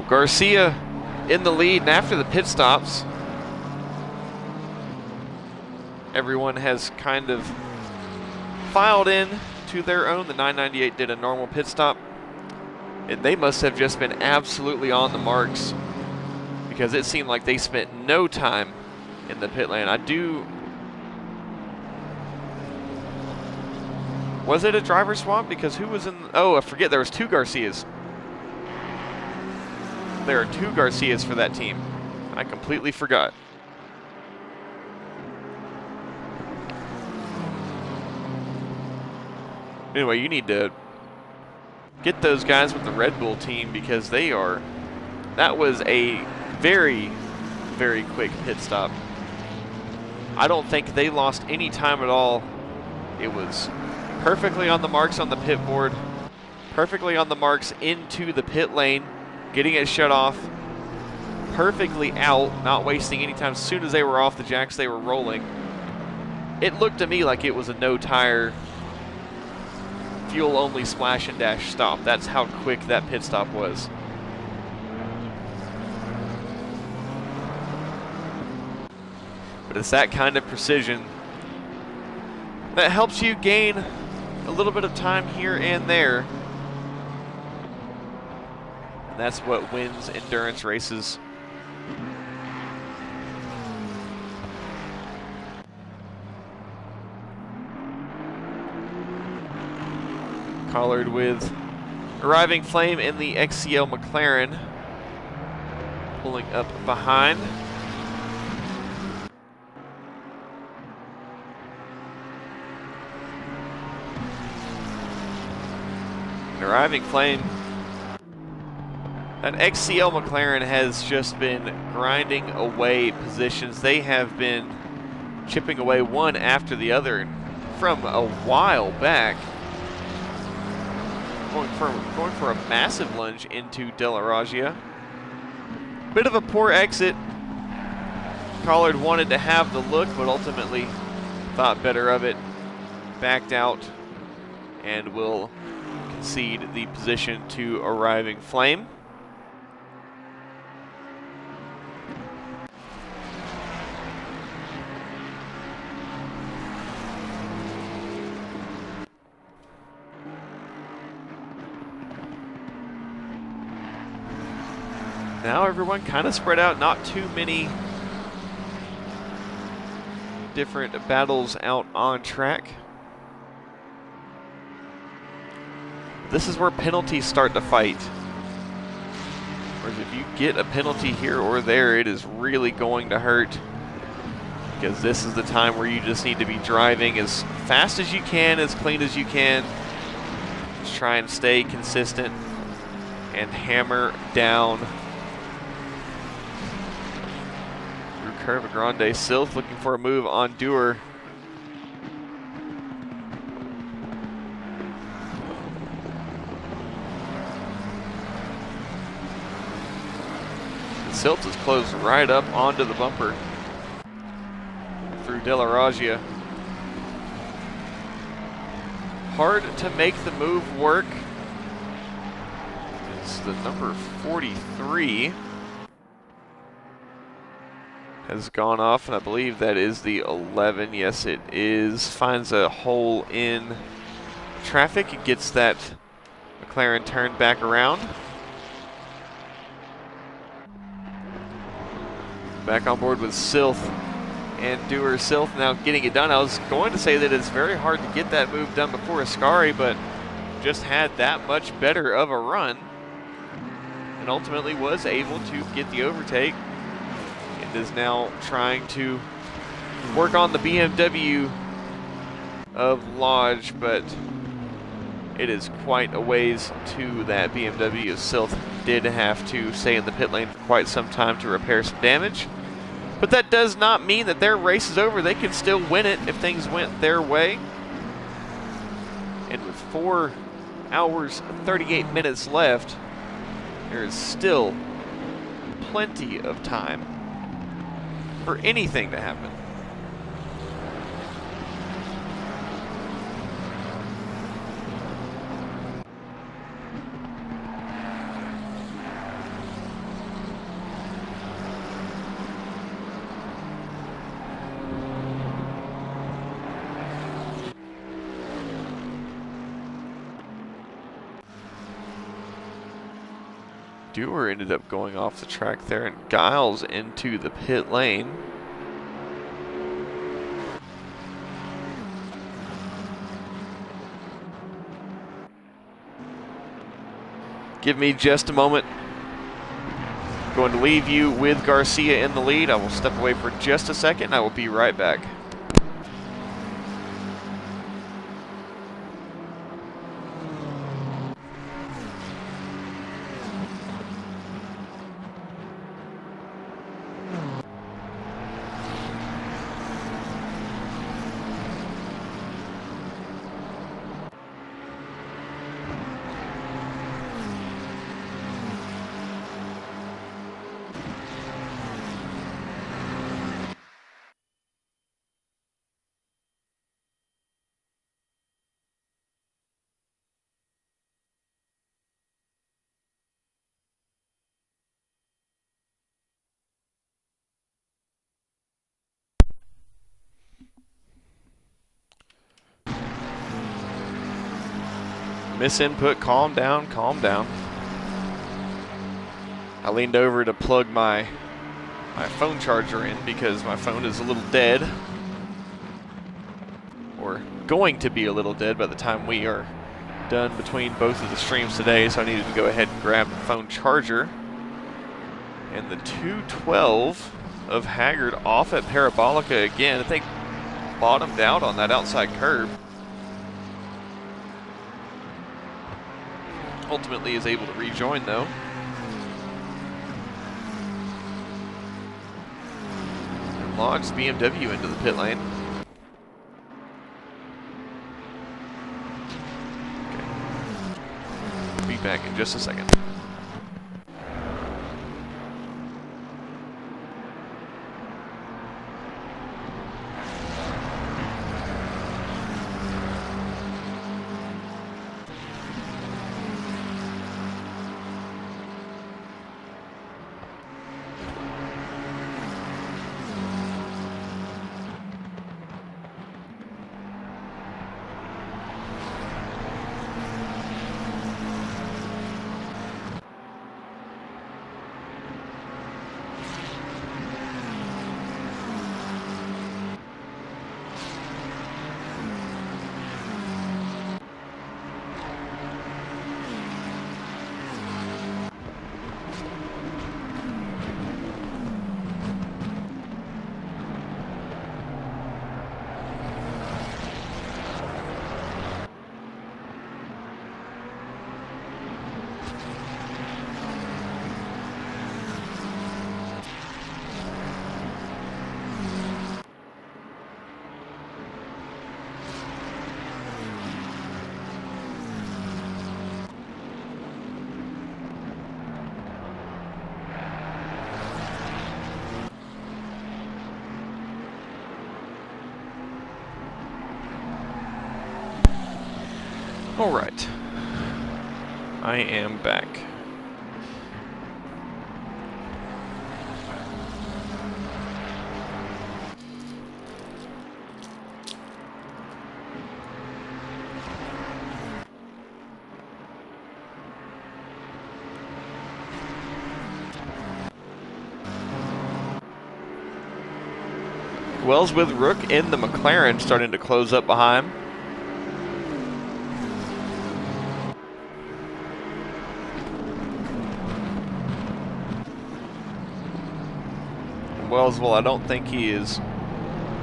Garcia in the lead, and after the pit stops, everyone has kind of filed in to their own. The 998 did a normal pit stop, and they must have just been absolutely on the marks, because it seemed like they spent no time in the pit lane. Was it a driver swap? Because who was in? Oh, I forget. There was 2 Garcias. There are 2 Garcias for that team. I completely forgot. Anyway, you need to get those guys with the Red Bull team, because that was a very, very quick pit stop. I don't think they lost any time at all. It was perfectly on the marks on the pit board, perfectly on the marks into the pit lane, getting it shut off, perfectly out, not wasting any time. As soon as they were off the jacks, they were rolling. It looked to me like it was a no-tire, fuel-only splash and dash stop. That's how quick that pit stop was. But it's that kind of precision that helps you gain a little bit of time here and there. And that's what wins endurance races. Collard with arriving flame in the XCL McLaren, pulling up behind. And arriving flame. That XCL McLaren has just been grinding away positions. They have been chipping away one after the other from a while back. Going for a massive lunge into De La Raggia. Bit of a poor exit. Collard wanted to have the look, but ultimately thought better of it. Backed out and will concede the position to arriving flame. Now everyone kind of spread out, not too many different battles out on track. This is where penalties start to fight. Whereas if you get a penalty here or there, it is really going to hurt, because this is the time where you just need to be driving as fast as you can, as clean as you can. Just try and stay consistent and hammer down. Curva Grande. Silth looking for a move on Dewar. Silth is closed right up onto the bumper. De La Raggia. Hard to make the move work. It's the number 43 has gone off, and I believe that is the 11. Yes, it is. Finds a hole in traffic. It gets that McLaren turned back around. Back on board with Silth and Dewar. Silth now getting it done. I was going to say that it's very hard to get that move done before Ascari, but just had that much better of a run and ultimately was able to get the overtake and is now trying to work on the BMW of Lodge, but it is quite a ways to that BMW. Silth did have to stay in the pit lane for quite some time to repair some damage. But that does not mean that their race is over. They could still win it if things went their way. And with 4 hours, 38 minutes left, there is still plenty of time for anything to happen. Dewar ended up going off the track there, and Giles into the pit lane. Give me just a moment. I'm going to leave you with Garcia in the lead. I will step away for just a second. I will be right back. Misinput, calm down, calm down. I leaned over to plug my phone charger in because my phone is a little dead. Or going to be a little dead by the time we are done between both of the streams today, so I needed to go ahead and grab the phone charger. And the 212 of Haggard off at Parabolica again. I think bottomed out on that outside curb. Ultimately is able to rejoin though. And Lodge BMW into the pit lane. Okay. Be back in just a second. All right. I am back. Wells with Rook in the McLaren starting to close up behind. Wells, well, I don't think he is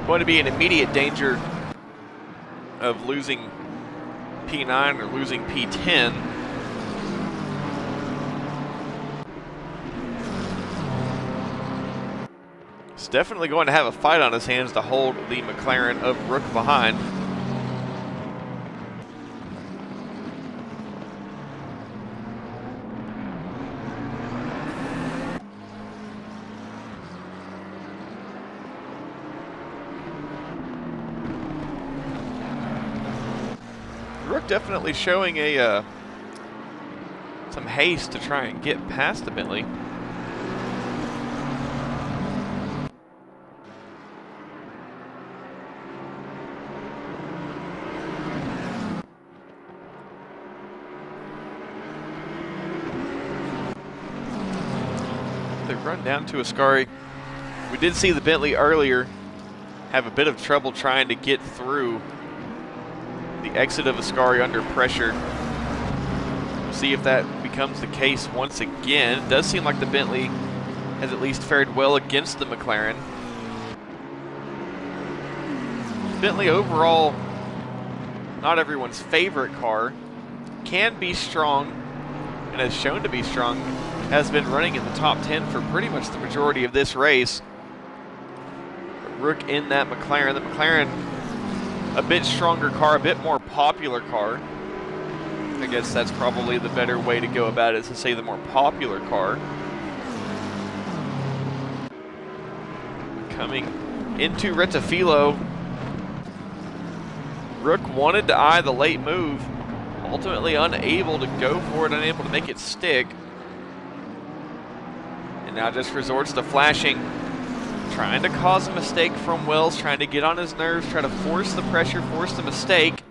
going to be in immediate danger of losing P9 or losing P10. He's definitely going to have a fight on his hands to hold the McLaren of Rook behind. Rook definitely showing a some haste to try and get past the Bentley. They run down to Ascari. We did see the Bentley earlier have a bit of trouble trying to get through the exit of Ascari under pressure. We'll see if that becomes the case once again. It does seem like the Bentley has at least fared well against the McLaren. Bentley overall, not everyone's favorite car, can be strong and has shown to be strong, has been running in the top 10 for pretty much the majority of this race. But Rook in that McLaren. The McLaren, a bit stronger car, a bit more popular car. I guess that's probably the better way to go about it, is to say the more popular car. Coming into Rettifilo, Rook wanted to eye the late move, ultimately unable to go for it, unable to make it stick. And now just resorts to flashing, trying to cause a mistake from Wells, trying to get on his nerves, try to force the pressure, force the mistake.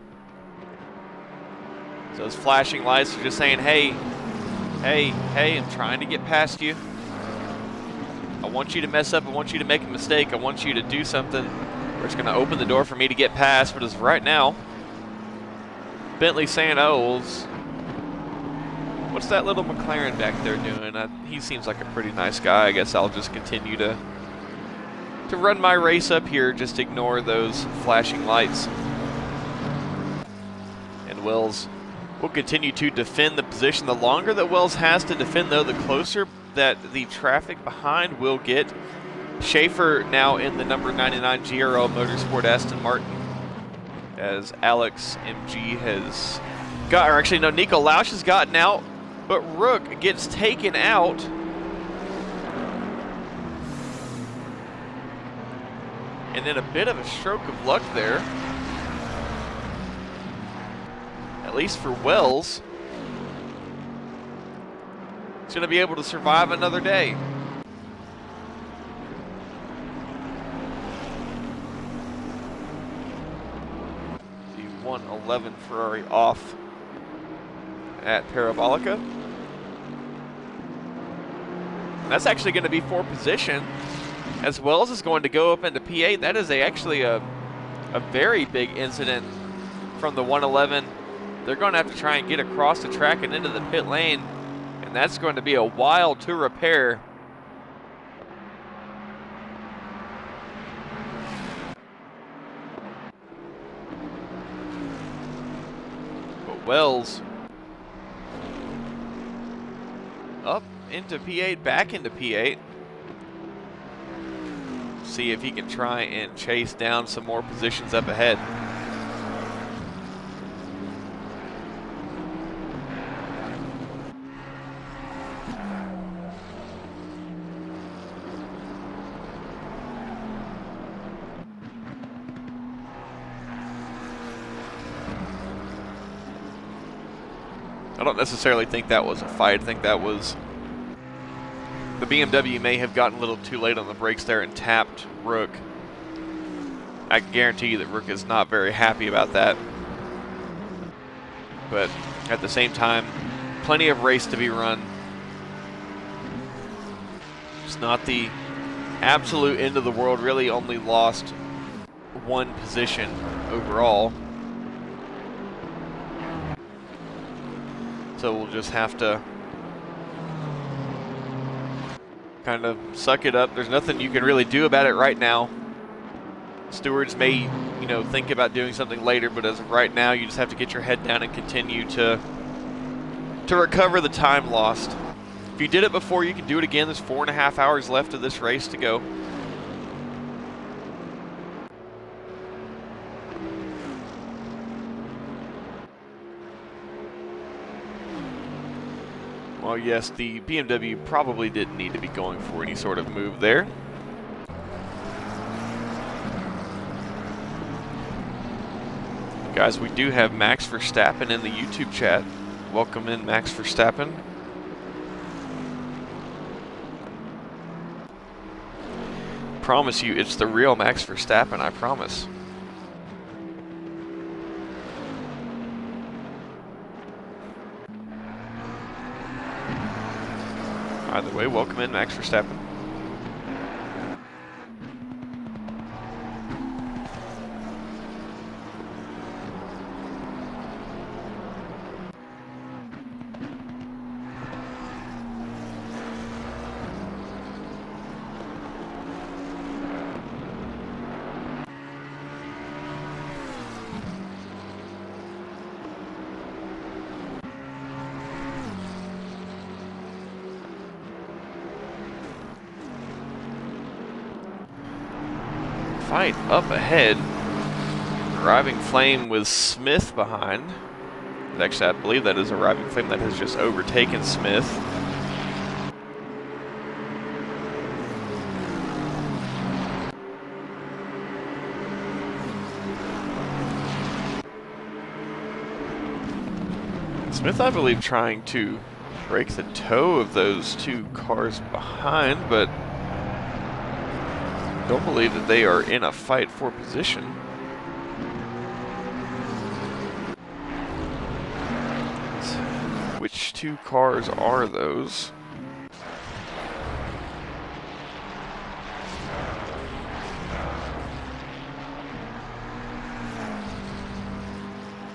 So those flashing lights are just saying, hey, hey, hey, I'm trying to get past you. I want you to mess up, I want you to make a mistake, I want you to do something where it's gonna open the door for me to get past. But as of right now, Bentley saying, oh, what's that little McLaren back there doing? He seems like a pretty nice guy. I guess I'll just continue to run my race up here, just ignore those flashing lights. And Wells will continue to defend the position. The longer that Wells has to defend, though, the closer that the traffic behind will get. Schaefer now in the number 99 GRL Motorsport Aston Martin, as Alex MG has got, or actually no, Nico Lausch has gotten out, but Rook gets taken out. And then a bit of a stroke of luck there, at least for Wells. He's going to be able to survive another day. The 111 Ferrari off at Parabolica. And that's actually going to be for position, as Wells is going to go up into P8. That is actually a very big incident from the 111. They're going to have to try and get across the track and into the pit lane, and that's going to be a while to repair. But Wells up into P8, back into P8. See if he can try and chase down some more positions up ahead. I don't necessarily think that was a fight. I think that was the BMW may have gotten a little too late on the brakes there and tapped Rook. I can guarantee you that Rook is not very happy about that. But at the same time, plenty of race to be run. It's not the absolute end of the world. Really only lost one position overall. So we'll just have to kind of suck it up. There's nothing you can really do about it right now. Stewards may, you know, think about doing something later, but as of right now, you just have to get your head down and continue to recover the time lost. If you did it before, you can do it again. There's 4.5 hours left of this race to go. Well, yes, the BMW probably didn't need to be going for any sort of move there. Guys, we do have Max Verstappen in the YouTube chat. Welcome in, Max Verstappen. Promise you, it's the real Max Verstappen, I promise. Either way, welcome in, Max Verstappen. Fight up ahead. Arriving Flame with Smith behind. Actually, I believe that is Arriving Flame that has just overtaken Smith. Smith, I believe, trying to break the toe of those two cars behind, but don't believe that they are in a fight for position. Which two cars are those?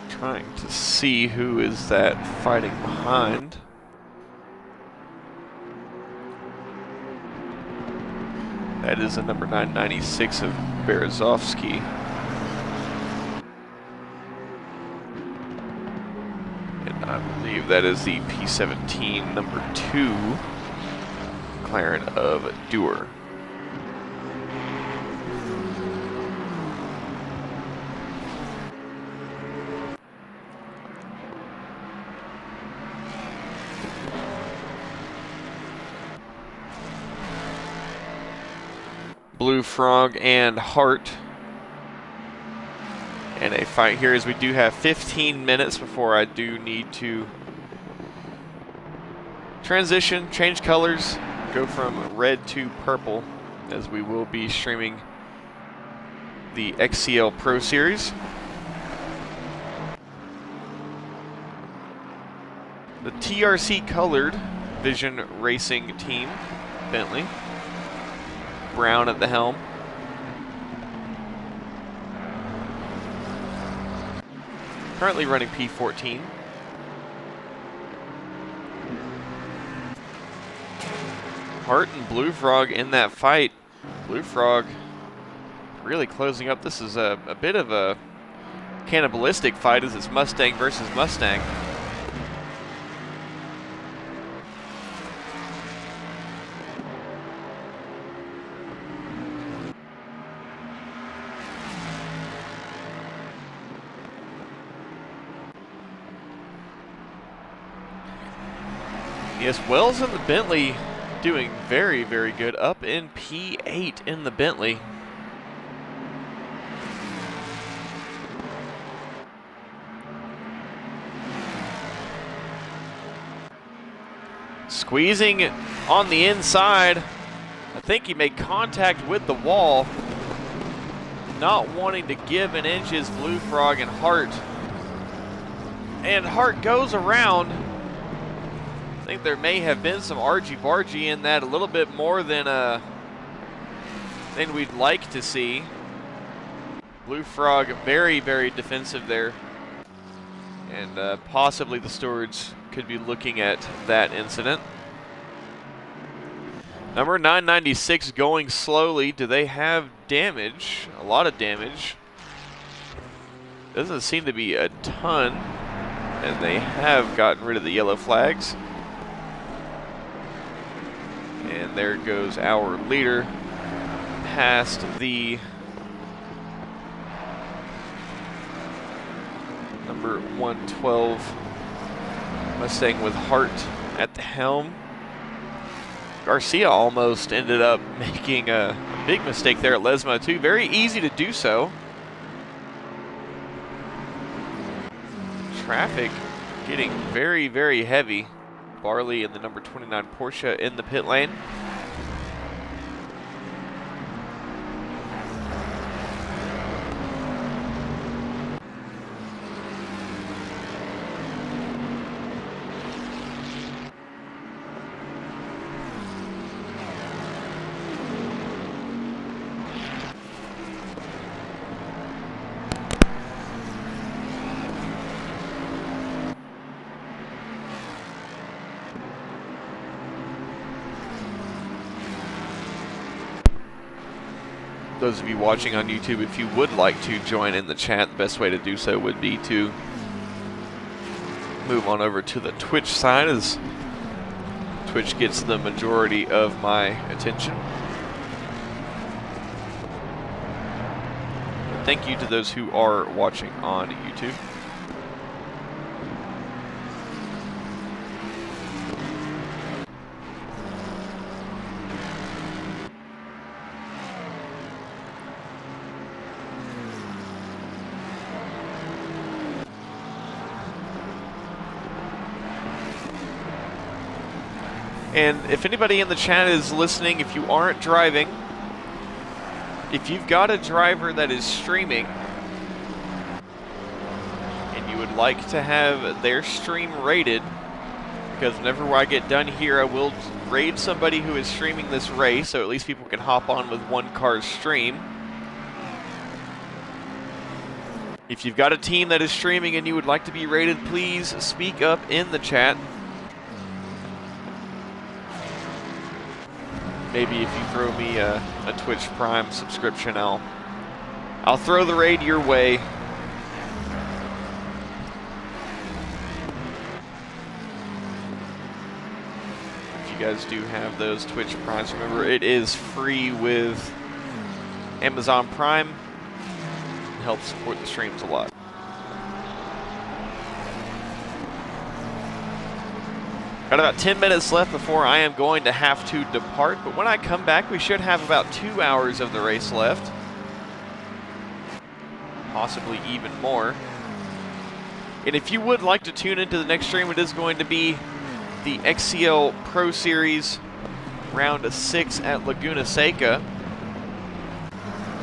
Trying to see who is that fighting behind. That is the number 996 of Berezovsky. And I believe that is the P17 number 2 McLaren of Dewar. Blue Frog and Hart. And a fight here as we do have 15 minutes before I do need to transition, change colors, go from red to purple, as we will be streaming the XCL Pro Series. The TRC colored Vision Racing team, Bentley. Brown at the helm. Currently running P14. Hart and Blue Frog in that fight. Blue Frog really closing up. This is a bit of a cannibalistic fight as it's Mustang versus Mustang. Yes, Wells and the Bentley doing very, very good. Up in P8 in the Bentley. Squeezing on the inside. I think he made contact with the wall. Not wanting to give an inch is Blue Frog and Hart. And Hart goes around. I think there may have been some argy-bargy in that, a little bit more than we'd like to see. Blue Frog very, very defensive there. And possibly the stewards could be looking at that incident. Number 996 going slowly. Do they have damage? A lot of damage. Doesn't seem to be a ton. And they have gotten rid of the yellow flags. And there goes our leader past the number 112 Mustang with Hart at the helm. Garcia almost ended up making a big mistake there at Lesmo too. Very easy to do so. Traffic getting very, very heavy. Barley and the number 29 Porsche in the pit lane. Those of you watching on YouTube, if you would like to join in the chat, the best way to do so would be to move on over to the Twitch side, as Twitch gets the majority of my attention. But thank you to those who are watching on YouTube. And if anybody in the chat is listening, if you aren't driving, if you've got a driver that is streaming and you would like to have their stream rated, because whenever I get done here, I will raid somebody who is streaming this race, so at least people can hop on with one car's stream. If you've got a team that is streaming and you would like to be rated, please speak up in the chat. Maybe if you throw me a Twitch Prime subscription, I'll throw the raid your way. If you guys do have those Twitch Primes, remember it is free with Amazon Prime. It helps support the streams a lot. Got about 10 minutes left before I am going to have to depart, but when I come back, we should have about 2 hours of the race left. Possibly even more. And if you would like to tune into the next stream, it is going to be the XCL Pro Series round 6 at Laguna Seca.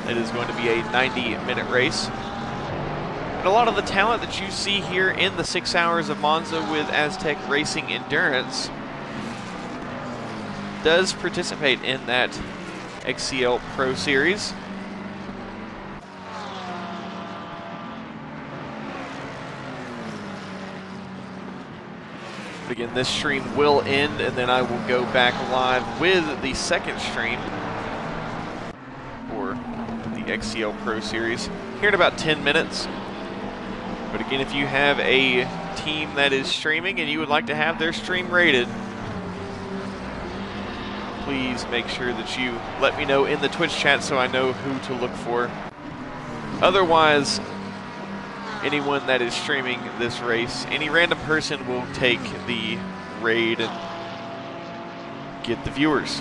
It is going to be a 90-minute race. And a lot of the talent that you see here in the 6 hours of Monza with Aztec Racing Endurance does participate in that XCL Pro Series. But again, this stream will end, and then I will go back live with the second stream for the XCL Pro Series here in about 10 minutes. But again, if you have a team that is streaming and you would like to have their stream rated, please make sure that you let me know in the Twitch chat so I know who to look for. Otherwise, anyone that is streaming this race, any random person will take the raid and get the viewers.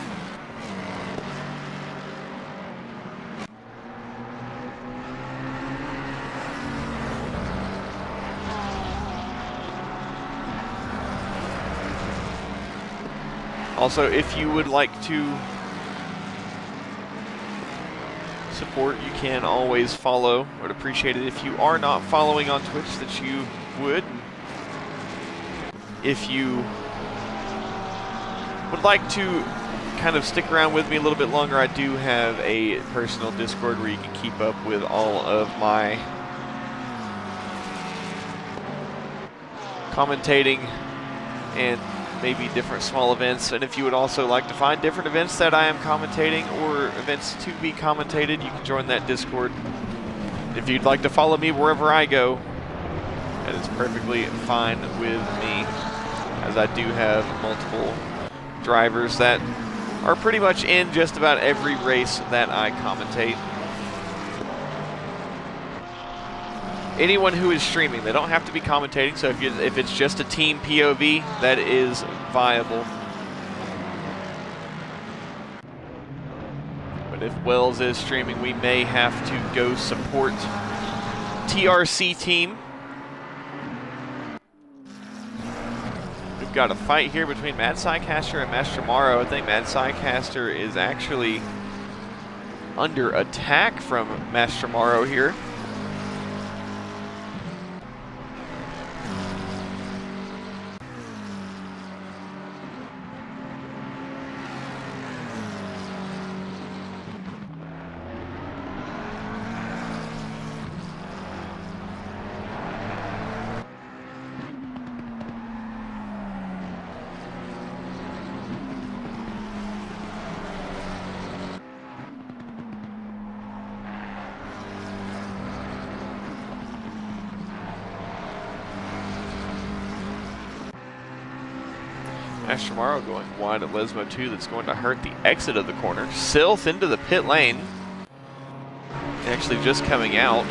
Also, if you would like to support, you can always follow. I would appreciate it if you are not following on Twitch that you would. If you would like to kind of stick around with me a little bit longer, I do have a personal Discord where you can keep up with all of my commentating and maybe different small events. And if you would also like to find different events that I am commentating or events to be commentated, you can join that Discord. If you'd like to follow me wherever I go, that is perfectly fine with me, as I do have multiple drivers that are pretty much in just about every race that I commentate. Anyone who is streaming, they don't have to be commentating, so if it's just a team POV, that is viable. But if Wells is streaming, we may have to go support TRC team. We've got a fight here between Mad Psycaster and Mastromaro. I think Mad Psycaster is actually under attack from Mastromaro here. Mastromaro going wide at Lesmo 2. That's going to hurt the exit of the corner. Sylph into the pit lane. Actually just coming out.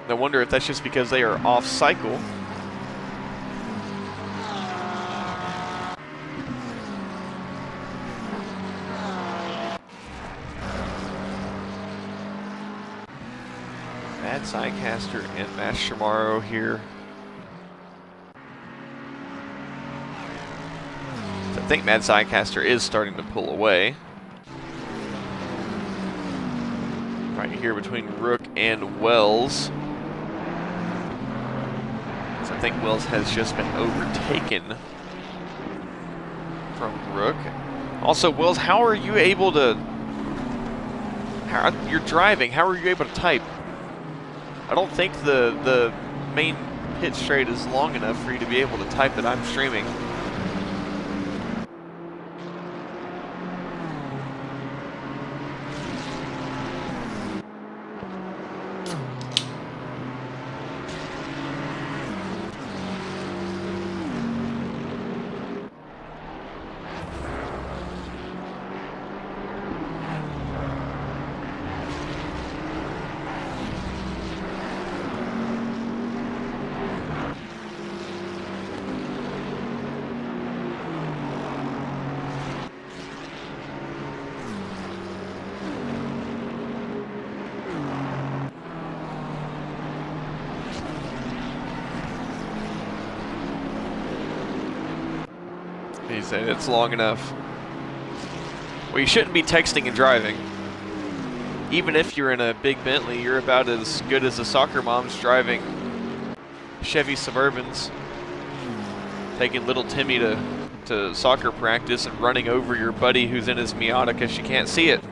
I wonder if that's just because they are off cycle. Mad Psycaster and Mastromaro here. I think Mad Psycaster is starting to pull away. Right here between Rook and Wells. So I think Wells has just been overtaken from Rook. Also, Wells, how are you able to... you're driving, how are you able to type? I don't think the main pit straight is long enough for you to be able to type that I'm streaming. He said it's long enough. Well, you shouldn't be texting and driving. Even if you're in a big Bentley, you're about as good as the soccer moms driving Chevy Suburbans, taking little Timmy to soccer practice and running over your buddy who's in his Miata because she can't see it.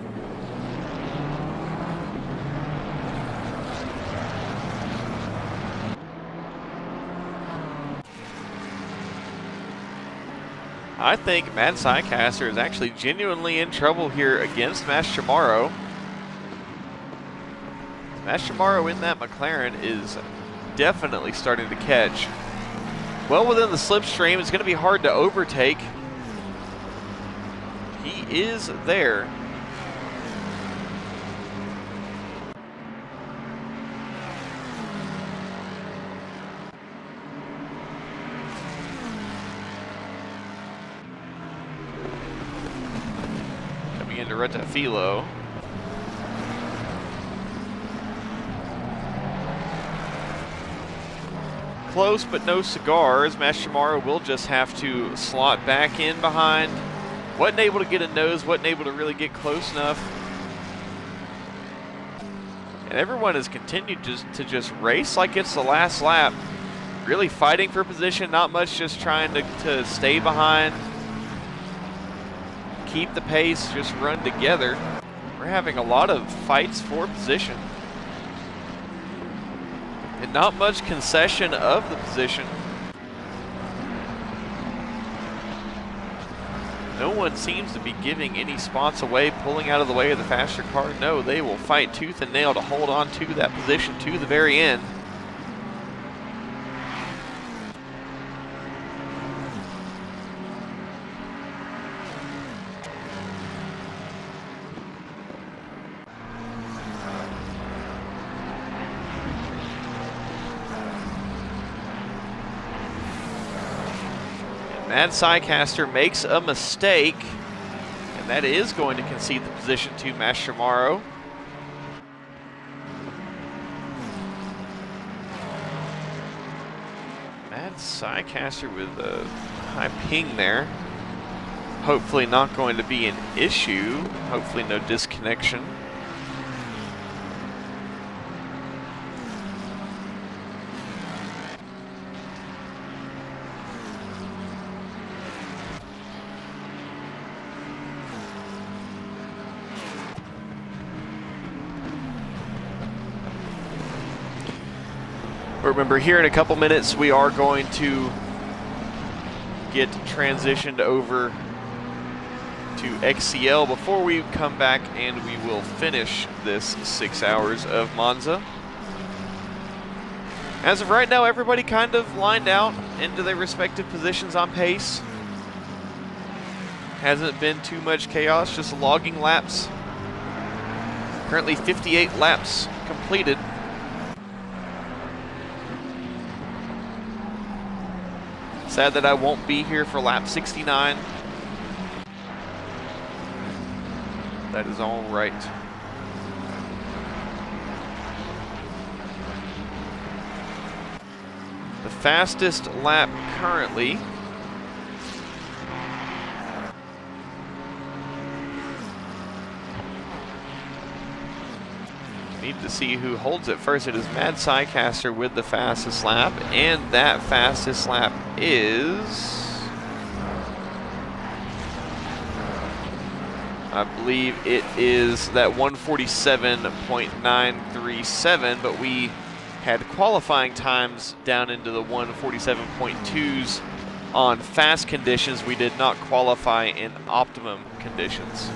I think Mad Psycaster is actually genuinely in trouble here against Mastromaro. Mastromaro in that McLaren is definitely starting to catch. Well within the slipstream, it's going to be hard to overtake. He is there. Into Retafilo. close, but no cigars. Mastromaro will just have to slot back in behind. Wasn't able to get a nose, wasn't able to really get close enough. And everyone has continued to just race like it's the last lap. Really fighting for position, not much just trying to stay behind. Keep the pace, just run together. We're having a lot of fights for position. And not much concession of the position. No one seems to be giving any spots away, pulling out of the way of the faster car. No, they will fight tooth and nail to hold on to that position to the very end. Mad Psycaster makes a mistake, and that is going to concede the position to Mastromaro. Mad Psycaster with a high ping there. Hopefully not going to be an issue. Hopefully no disconnection. Remember, here in a couple minutes, we are going to get transitioned over to XCL before we come back, and we will finish this 6 hours of Monza. As of right now, everybody kind of lined out into their respective positions on pace. Hasn't been too much chaos, just logging laps. Currently 58 laps completed. Sad that I won't be here for lap 69. That is all right. The fastest lap currently . Need to see who holds it first. It is Mad Psycaster with the fastest lap, and that fastest lap is, I believe it is that 147.937, but we had qualifying times down into the 147.2s on fast conditions. We did not qualify in optimum conditions.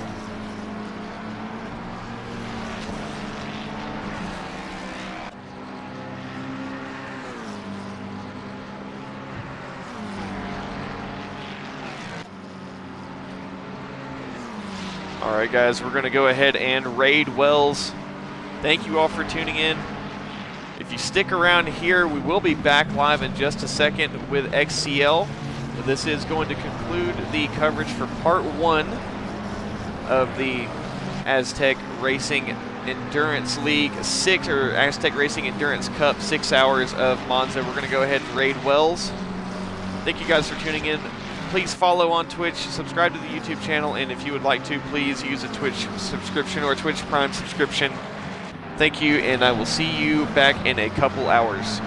All right, guys, we're going to go ahead and raid Wells. Thank you all for tuning in. If you stick around here, we will be back live in just a second with XCL. This is going to conclude the coverage for part 1 of the Aztec Racing Endurance League Aztec Racing Endurance Cup 6 hours of Monza. We're going to go ahead and raid Wells. Thank you guys for tuning in. Please follow on Twitch, subscribe to the YouTube channel, and if you would like to, please use a Twitch subscription or a Twitch Prime subscription. Thank you, and I will see you back in a couple hours.